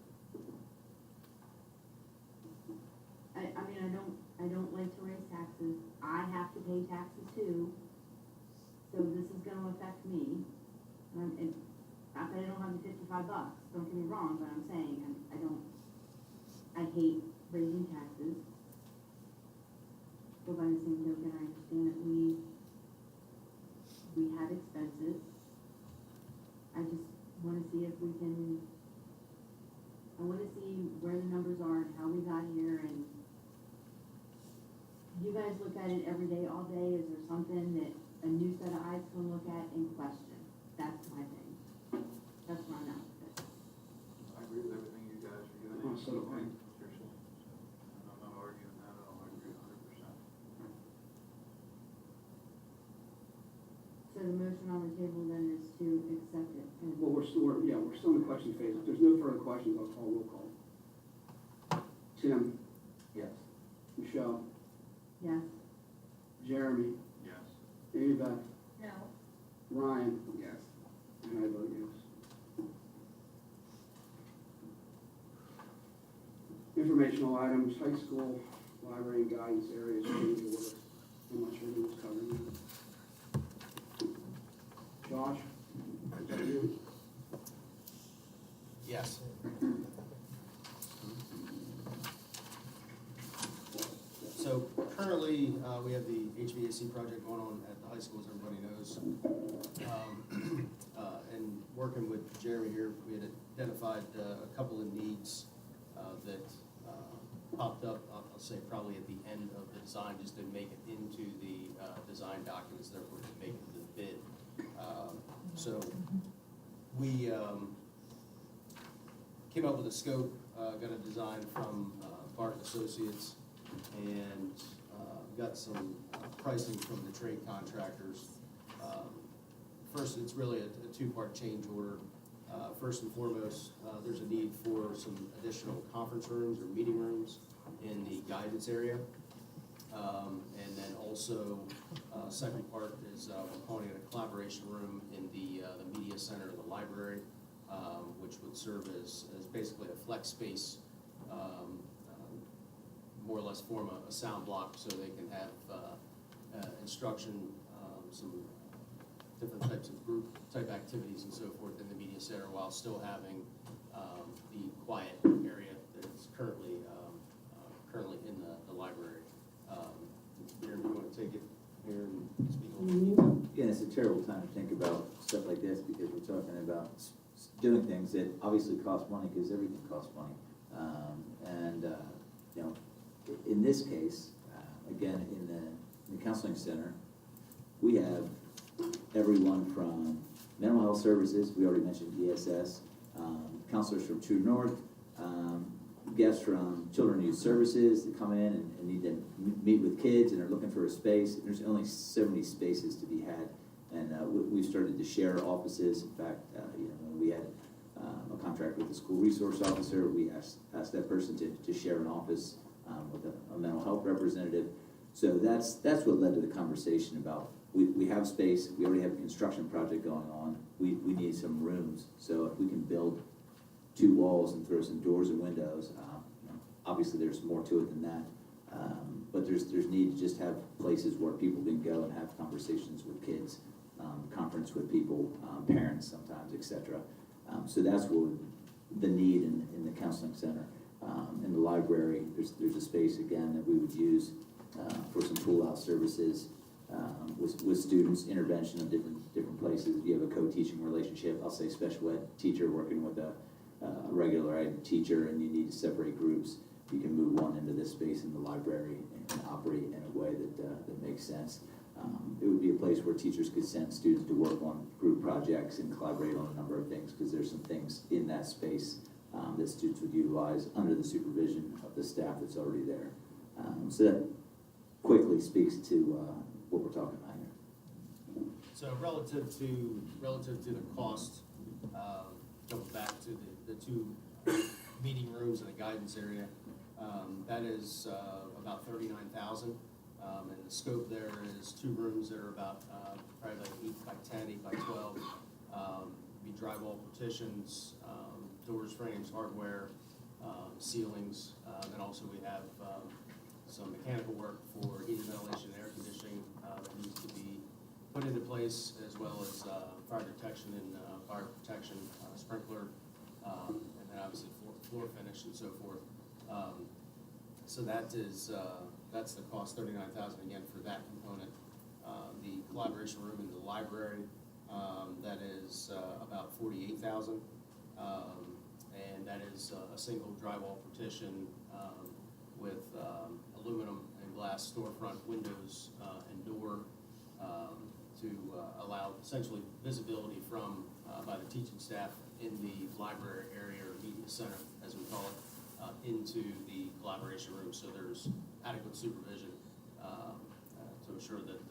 I don't like to raise taxes. I have to pay taxes too. So this is gonna affect me. And not that I don't have the $55, don't get me wrong, but I'm saying, I hate raising taxes. But by the same token, I understand that we have expenses. I just wanna see if we can, I wanna see where the numbers are and how we got here, and you guys look at it every day, all day. Is there something that a new set of eyes can look at and question? That's my thing. That's where I'm at with it. I agree with everything you guys are doing. Oh, so do I. Seriously. And I'm not arguing that at all. I agree 100%. So the motion on the table then is to accept it. And Well, we're still in the question phase. If there's no further questions, I'll call roll call. Tim, Yes. Michelle, yes, Jeremy, Yes. Amy Beth, No. Ryan, Yes. and I vote yes. Informational items, high school, library and guidance areas, change order. I'm not sure who was covering that. Josh, is that you? Yes. So currently, we have the HVAC project going on at the high school, as everybody knows. And working with Jeremy here, we had identified a couple of needs that popped up, I'll say probably at the end of the design, just didn't make it into the design documents, therefore didn't make it to the bid. So we came up with a scope, got a design from Barton Associates, and got some pricing from the trade contractors. First, it's really a two-part change order. First and foremost, there's a need for some additional conference rooms or meeting rooms in the guidance area. And then also, second part is we're calling it a collaboration room in the media center of the library, which would serve as basically a flex space, more or less form a sound block so they can have instruction, some different types of group type activities and so forth in the media center while still having the quiet area that's currently in the library. Jeremy, you want to take it here and speak a little bit? Yeah, it's a terrible time to think about stuff like this because we're talking about doing things that obviously cost money because everything costs money. You know, in this case, again, in the counseling center, we have everyone from mental health services, we already mentioned ESS, counselors from True North, guests from Children and Youth Services that come in and need to meet with kids and are looking for a space. There's only so many spaces to be had, and we've started to share offices. In fact, you know, when we had a contract with the school resource officer, we asked that person to share an office with a mental health representative. So that's what led to the conversation about we have space, we already have a construction project going on, we need some rooms. So if we can build 2 walls and throw some doors and windows, you know, obviously there's more to it than that. But there's need to just have places where people can go and have conversations with kids, conference with people, parents sometimes, etc. So that's what the need in the counseling center. In the library, there's a space again that we would use for some pull-out services with students, intervention of different places. If you have a co-teaching relationship, I'll say special ed teacher working with a regular ed teacher, and you need to separate groups, you can move one into this space in the library and operate in a way that makes sense. It would be a place where teachers could send students to work on group projects and collaborate on a number of things, because there's some things in that space that students would utilize under the supervision of the staff that's already there. So that quickly speaks to what we're talking about here. So relative to the cost, going back to the 2 meeting rooms and the guidance area, that is about $39,000. And the scope there is 2 rooms that are about probably like 8 by 10, 8 by 12. Be drywall partitions, doors, frames, hardware, ceilings, and also we have some mechanical work for heating, ventilation, and air conditioning that needs to be put into place, as well as fire detection and fire protection, sprinkler, and then obviously floor finish and so forth. So that's the cost, $39,000 again for that component. The collaboration room in the library, that is about $48,000, and that is a single drywall partition with aluminum and glass storefront windows and door to allow essentially visibility from by the teaching staff in the library area or media center, as we call it, into the collaboration room. So there's adequate supervision to ensure that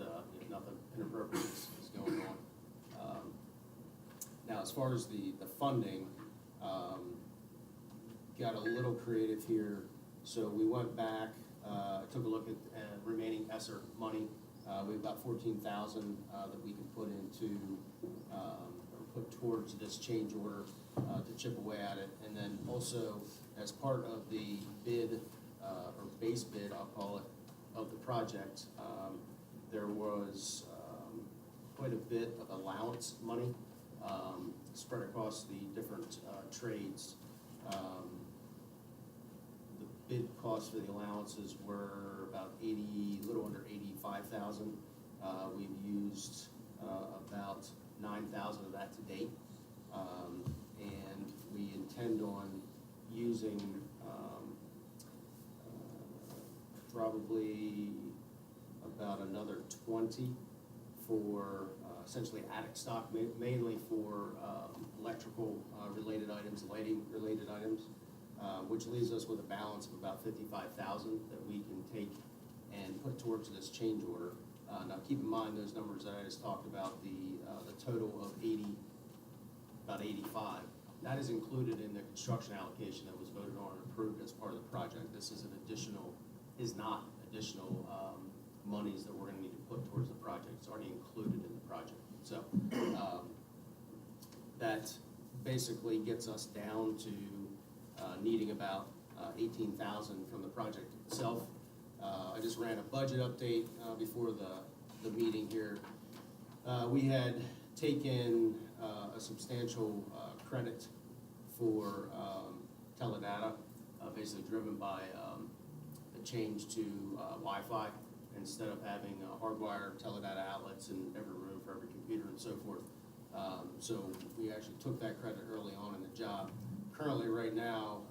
nothing inappropriate is going on. Now, as far as the funding, got a little creative here. So we went back, took a look at remaining ESSER money. We've got $14,000 that we can put into or put towards this change order to chip away at it. And then also, as part of the bid or base bid, I'll call it, of the project, there was quite a bit of allowance money spread across the different trades. The bid costs for the allowances were about a little under $85,000. We've used about $9,000 of that to date, and we intend on using probably about another 20 for essentially attic stock, mainly for electrical related items, lighting-related items, which leaves us with a balance of about $55,000 that we can take and put towards this change order. Now, keep in mind those numbers that I just talked about, the total of about 85. That is included in the construction allocation that was voted on and approved as part of the project. This is not additional monies that we're gonna need to put towards the project. It's already included in the project. So, that basically gets us down to needing about 18,000 from the project itself. I just ran a budget update before the meeting here. We had taken a substantial credit for teledata, basically driven by the change to Wi-Fi. Instead of having hardwired teledata outlets in every room for every computer and so forth. So we actually took that credit early on in the job. Currently, right now,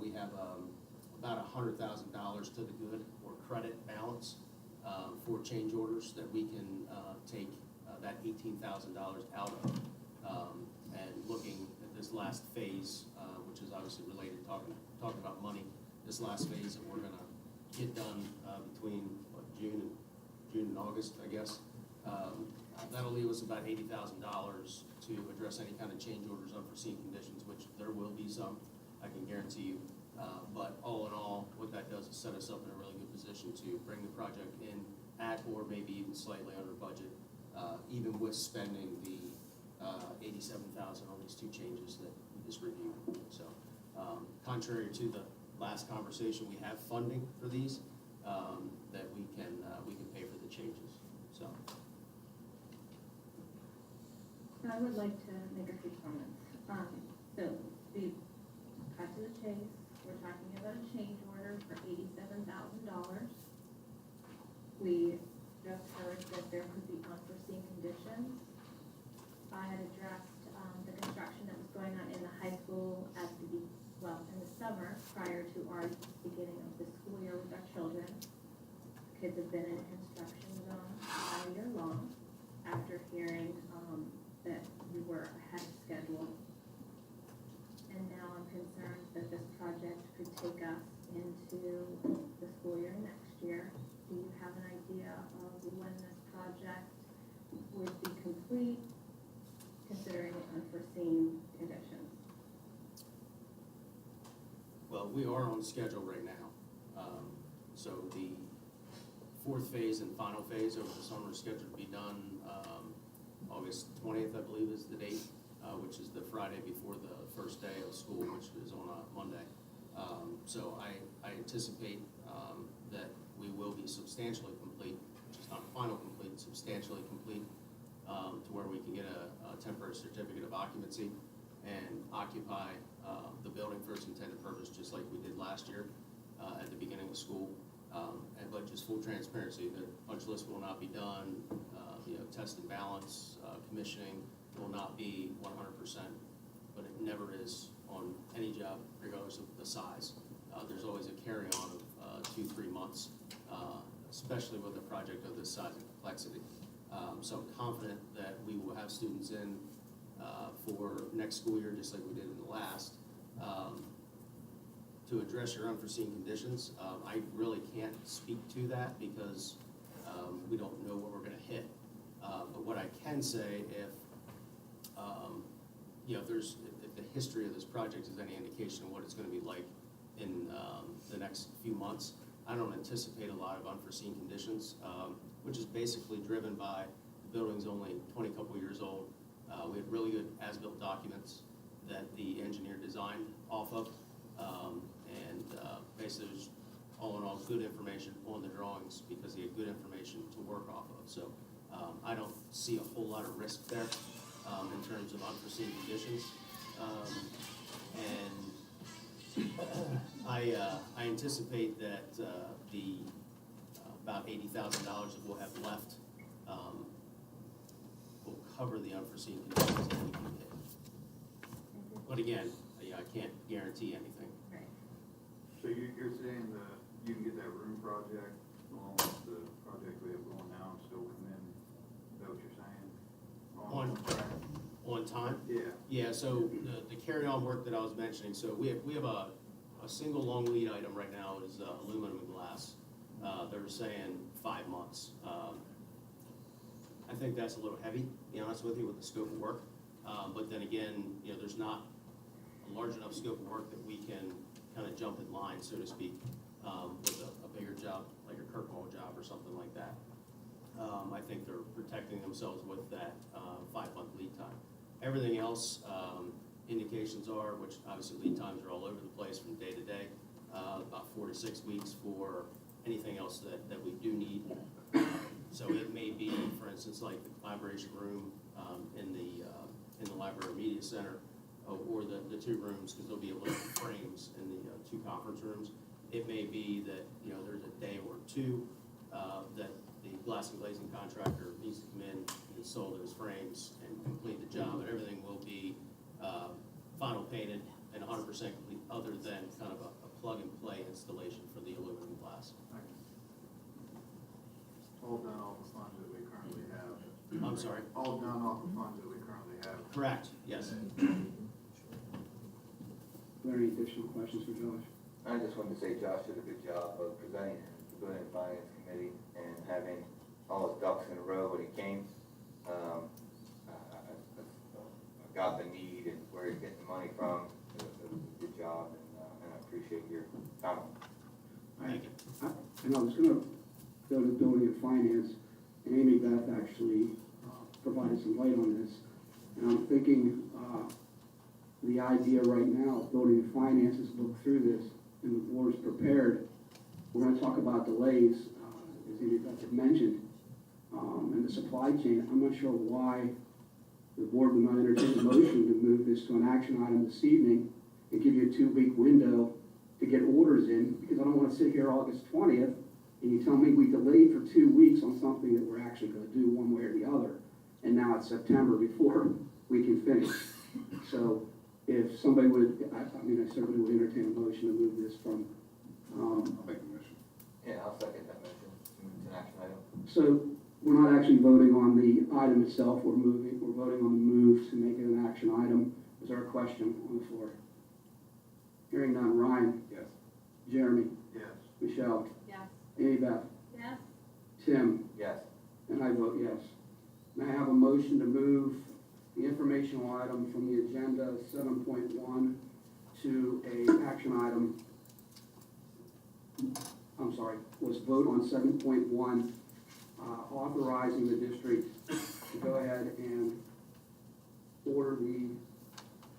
we have about $100,000 to the good or credit balance for change orders that we can take that $18,000 out of. And looking at this last phase, which is obviously related, talking about money, this last phase that we're gonna get done between June and August, I guess. That'll leave us about $80,000 to address any kind of change orders, unforeseen conditions, which there will be some, I can guarantee you. But all in all, what that does is set us up in a really good position to bring the project in at or maybe even slightly under budget, even with spending the $87,000 on these two changes that we just reviewed. So, contrary to the last conversation, we have funding for these that we can pay for the changes. So, I would like to make a few comments. So, we cut to the chase. We're talking about a change order for $87,000. We just heard that there could be unforeseen conditions. I had addressed the construction that was going on in the high school in the summer prior to our beginning of the school year with our children. Kids have been in construction zone all year long after hearing that we were ahead of schedule. And now I'm concerned that this project could take us into the school year next year. Do you have an idea of when this project would be complete, considering the unforeseen conditions? well, we are on schedule right now. So the fourth phase and final phase over the summer is scheduled to be done August 20th, I believe is the date, which is the Friday before the first day of school, which is on a Monday. So I anticipate that we will be substantially complete, which is not final complete, substantially complete, to where we can get a temporary certificate of occupancy and occupy the building for its intended purpose, just like we did last year at the beginning of school. But just full transparency, the punch list will not be done, test and balance, commissioning will not be 100%, but it never is on any job, regardless of the size. There's always a carry-on of 2-3 months, especially with a project of this size and complexity. So I'm confident that we will have students in for next school year, just like we did in the last. To address your unforeseen conditions, I really can't speak to that because we don't know what we're going to hit. But what I can say, if the history of this project is any indication of what it's going to be like in the next few months, I don't anticipate a lot of unforeseen conditions, which is basically driven by the building's only 20 couple years old. We have really good as-built documents that the engineer designed off of, and basically there's all in all good information on the drawings because he had good information to work off of. So I don't see a whole lot of risk there in terms of unforeseen conditions. And I anticipate that the about $80,000 that we'll have left will cover the unforeseen conditions that we can hit. But again, I can't guarantee anything. Right. So you're saying that you can get that room project along with the project we have going now and still come in, is that what you're saying? On track? On time? Yeah. Yeah, so the carry-on work that I was mentioning, so we have a single long lead item right now is aluminum and glass. They're saying 5 months. I think that's a little heavy, to be honest with you, with the scope of work. But then again, there's not a large enough scope of work that we can kind of jump in line, so to speak, with a bigger job, like a Kirkmo job or something like that. I think they're protecting themselves with that 5-month lead time. Everything else, indications are, which obviously lead times are all over the place from day to day, about 4 to 6 weeks for anything else that we do need. So it may be, for instance, like the collaboration room in the library media center, or the 2 rooms, because there'll be electric frames in the 2 conference rooms. It may be that there's a day or 2 that the glass and glazing contractor needs to come in and install those frames and complete the job, and everything will be final painted and 100% complete, other than kind of a plug-and-play installation for the aluminum glass. All done off the funds that we currently have. I'm sorry? All done off the funds that we currently have. Correct, yes. Are there any additional questions for Josh? I just wanted to say Josh did a good job of presenting to the Building and Finance Committee and having all his ducks in a row when he came. I got the need and where he's getting the money from. It was a good job, and I appreciate your time. Thank you. And I was gonna go to Building and Finance, and Amy Beth actually provided some light on this. And I'm thinking, the idea right now, Building and Finance is look through this, and the board is prepared. We're gonna talk about delays, as Amy Beth had mentioned, and the supply chain. I'm not sure why the board would not entertain a motion to move this to an action item this evening and give you a 2-week window to get orders in, because I don't wanna sit here August 20th and you tell me we delayed for 2 weeks on something that we're actually gonna do one way or the other, and now it's September before we can finish. So if somebody would, I certainly would entertain a motion to move this from, I'll make a motion. Yeah, I'll second that motion. It's an action item. so we're not actually voting on the item itself, we're voting on the move to make it an action item. Is there a question on the floor? Hearing none. Ryan? Yes. Jeremy? Yes. Michelle? Yes. Amy Beth? Yes. Tim? Yes. And I vote yes. May I have a motion to move the informational item from the agenda 7.1 to a action item? I'm sorry, was vote on 7.1, authorizing the district to go ahead and order the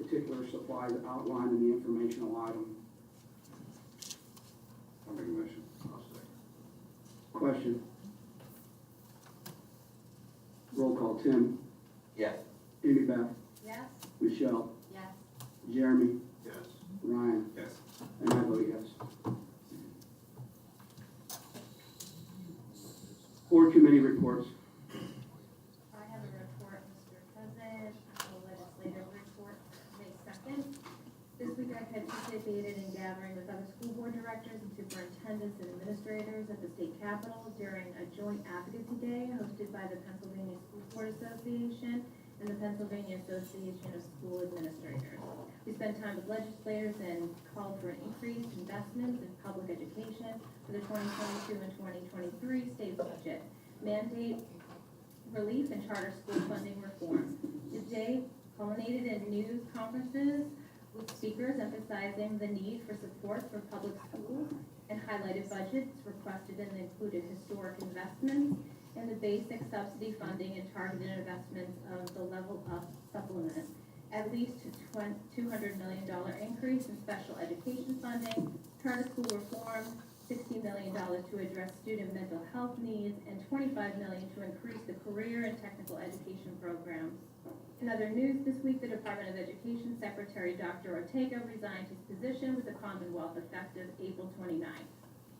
particular supplies outlined in the informational item. I'll make a motion. I'll second. Question? Roll call. Tim? Yes. Amy Beth? Yes. Michelle? Yes. Jeremy? Yes. Ryan? Yes. And I vote yes. Board committee reports. I have a report, Mr. President, a legislative report, May 2nd. This week I participated in gathering with other school board directors and superintendents and administrators at the state capitol during a joint advocacy day hosted by the Pennsylvania School Board Association and the Pennsylvania Association of School Administrators. We spent time with legislators and called for an increased investments in public education for the 2022 and 2023 state budget, mandate relief and charter school funding reform. The day culminated in news conferences with speakers emphasizing the need for support for public schools and highlighted budgets requested and included historic investments in the basic subsidy funding and targeted investments of the level up supplement, at least $200 million increase in special education funding, charter school reform, $60 million to address student mental health needs, and $25 million to increase the career and technical education programs. In other news this week, the Department of Education Secretary Dr. Ortega resigned his position with the Commonwealth effective April 29th.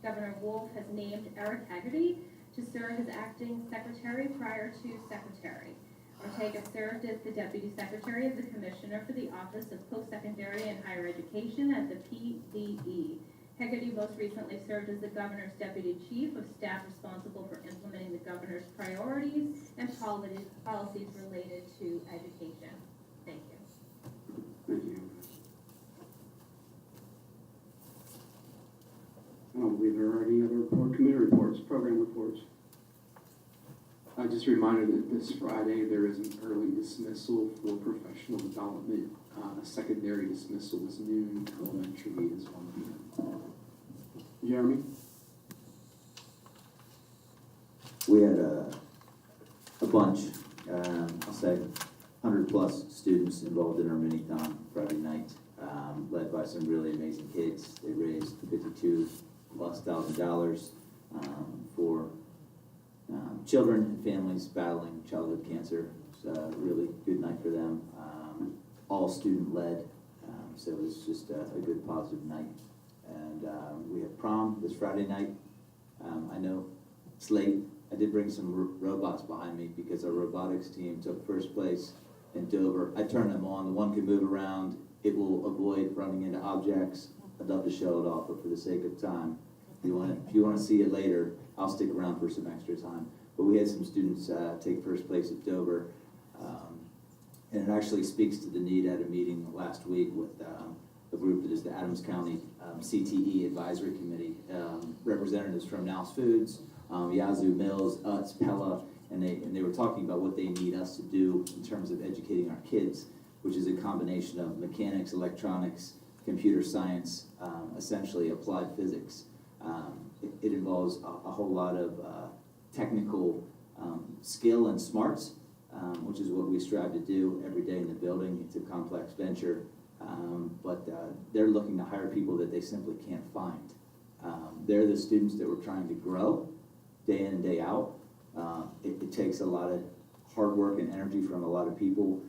Governor Wolf has named Eric Haggerty to serve as acting secretary prior to secretary. Ortega served as the Deputy Secretary of the Commissioner for the Office of Post-Secondary and Higher Education at the PDE. Haggerty most recently served as the Governor's Deputy Chief of Staff responsible for implementing the Governor's priorities and policies related to education. just a reminder that this Friday, there is an early dismissal for professional development. Secondary dismissal is noon, elementary is 1 p.m. Jeremy? We had a bunch, I'll say 100+ students involved in our mini-thon Friday night, led by some really amazing kids. They raised $52,000+ for children and families battling childhood cancer. It's a really good night for them. All student-led, so it was just a good positive night. And we have prom this Friday night. I know it's late. I did bring some robots behind me because our robotics team took first place in Dover. I turned them on. The one can move around. It will avoid running into objects. I'd love to show it off, but for the sake of time, if you want to see it later, I'll stick around for some extra time. But we had some students take first place at Dover. And it actually speaks to the need at a meeting last week with a group that is the Adams County CTE Advisory Committee, representatives from Now's Foods, Yazoo Mills, Utz, Pella, and they were talking about what they need us to do in terms of educating our kids, which is a combination of mechanics, electronics, computer science, essentially applied physics. It involves a whole lot of technical skill and smarts, which is what we strive to do every day in the building. It's a complex venture, but they're looking to hire people that they simply can't find. They're the students that we're trying to grow day in and day out. It takes a lot of hard work and energy from a lot of people.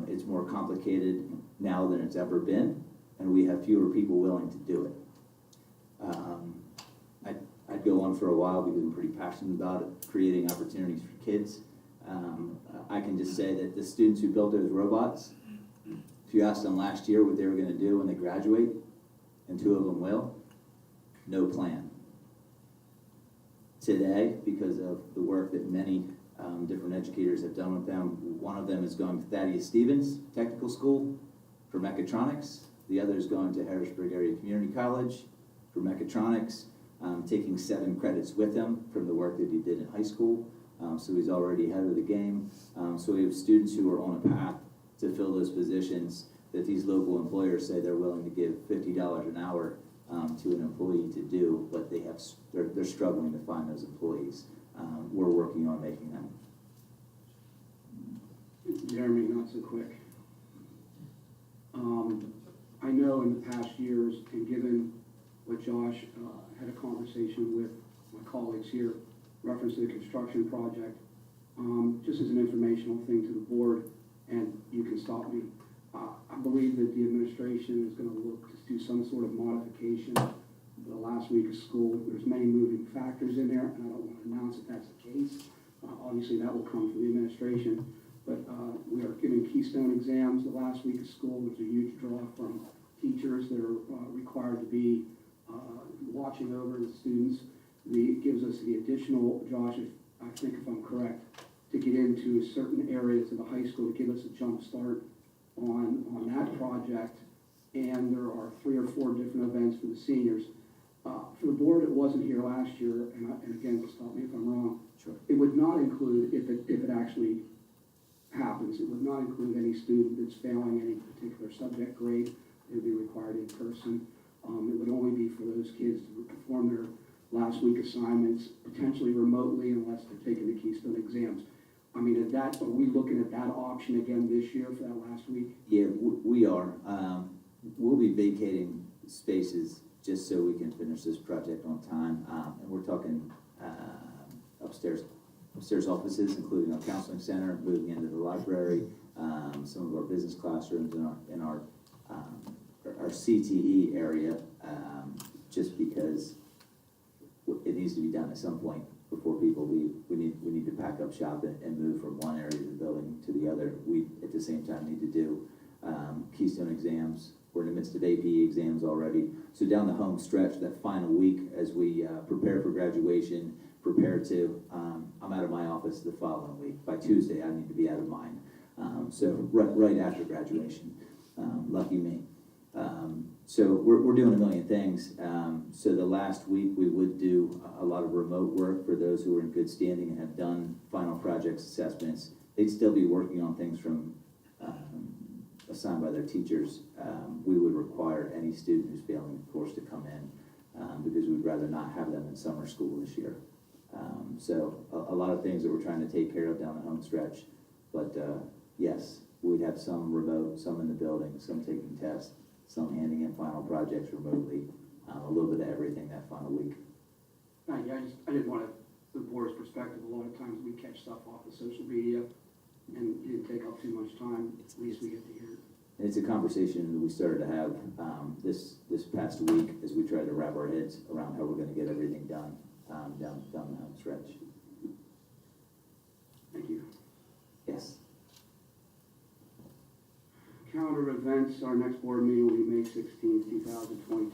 It's more complicated now than it's ever been, and we have fewer people willing to do it. I'd go on for a while because I'm pretty passionate about it, creating opportunities for kids. I can just say that the students who built those robots, if you asked them last year what they were going to do when they graduate, and 2 of them will, no plan. Today, because of the work that many different educators have done with them, one of them is going to Thaddeus Stevens Technical School for mechatronics. The other is going to Harrisburg Area Community College for mechatronics, taking 7 credits with him from the work that he did in high school. So he's already ahead of the game. So we have students who are on a path to fill those positions that these local employers say they're willing to give $50 an hour to an employee to do, but they're struggling to find those employees. We're working on making them. Jeremy, not so quick. I know in the past years, and given what Josh had a conversation with my colleagues here, reference to the construction project, just as an informational thing to the board, and you can stop me. I believe that the administration is going to look to do some sort of modification for the last week of school. There's many moving factors in there, and I don't want to announce that that's the case. Obviously, that will come from the administration, but we are giving Keystone exams the last week of school. There's a huge draw from teachers that are required to be watching over the students. It gives us the additional, Josh, I think if I'm correct, to get into certain areas of the high school to give us a jump start on that project. And there are 3 or 4 different events for the seniors. For the board, it wasn't here last year, and again, stop me if I'm wrong. Sure. It would not include, if it actually happens, it would not include any student that's failing any particular subject grade. It would be required in person. It would only be for those kids to perform their last week assignments, potentially remotely, unless they're taking the Keystone exams. I mean, are we looking at that option again this year for that last week? Yeah, we are. We'll be vacating spaces just so we can finish this project on time. And we're talking upstairs offices, including our counseling center, moving into the library, some of our business classrooms, in our CTE area, just because it needs to be done at some point before people leave. We need to pack up shop and move from one area of the building to the other. We, at the same time, need to do Keystone exams. We're in the midst of AP exams already. So down the home stretch, that final week, as we prepare for graduation, I'm out of my office the following week. By Tuesday, I need to be out of mine. So right after graduation, lucky me. So we're doing a million things. So the last week, we would do a lot of remote work for those who are in good standing and have done final projects assessments. They'd still be working on things from assigned by their teachers. We would require any student who's failing the course to come in because we'd rather not have them in summer school this year. So a lot of things that we're trying to take care of down the home stretch. But yes, we'd have some remote, some in the building, some taking tests, some handing in final projects remotely, a little bit of everything that final week. I didn't want the board's perspective. A lot of times we catch stuff off of social media and it didn't take up too much time. At least we get to hear it. And it's a conversation that we started to have this past week as we tried to wrap our heads around how we're going to get everything done down the home stretch. Thank you. Yes. Calendar events, our next board meeting will be May 16th, 2020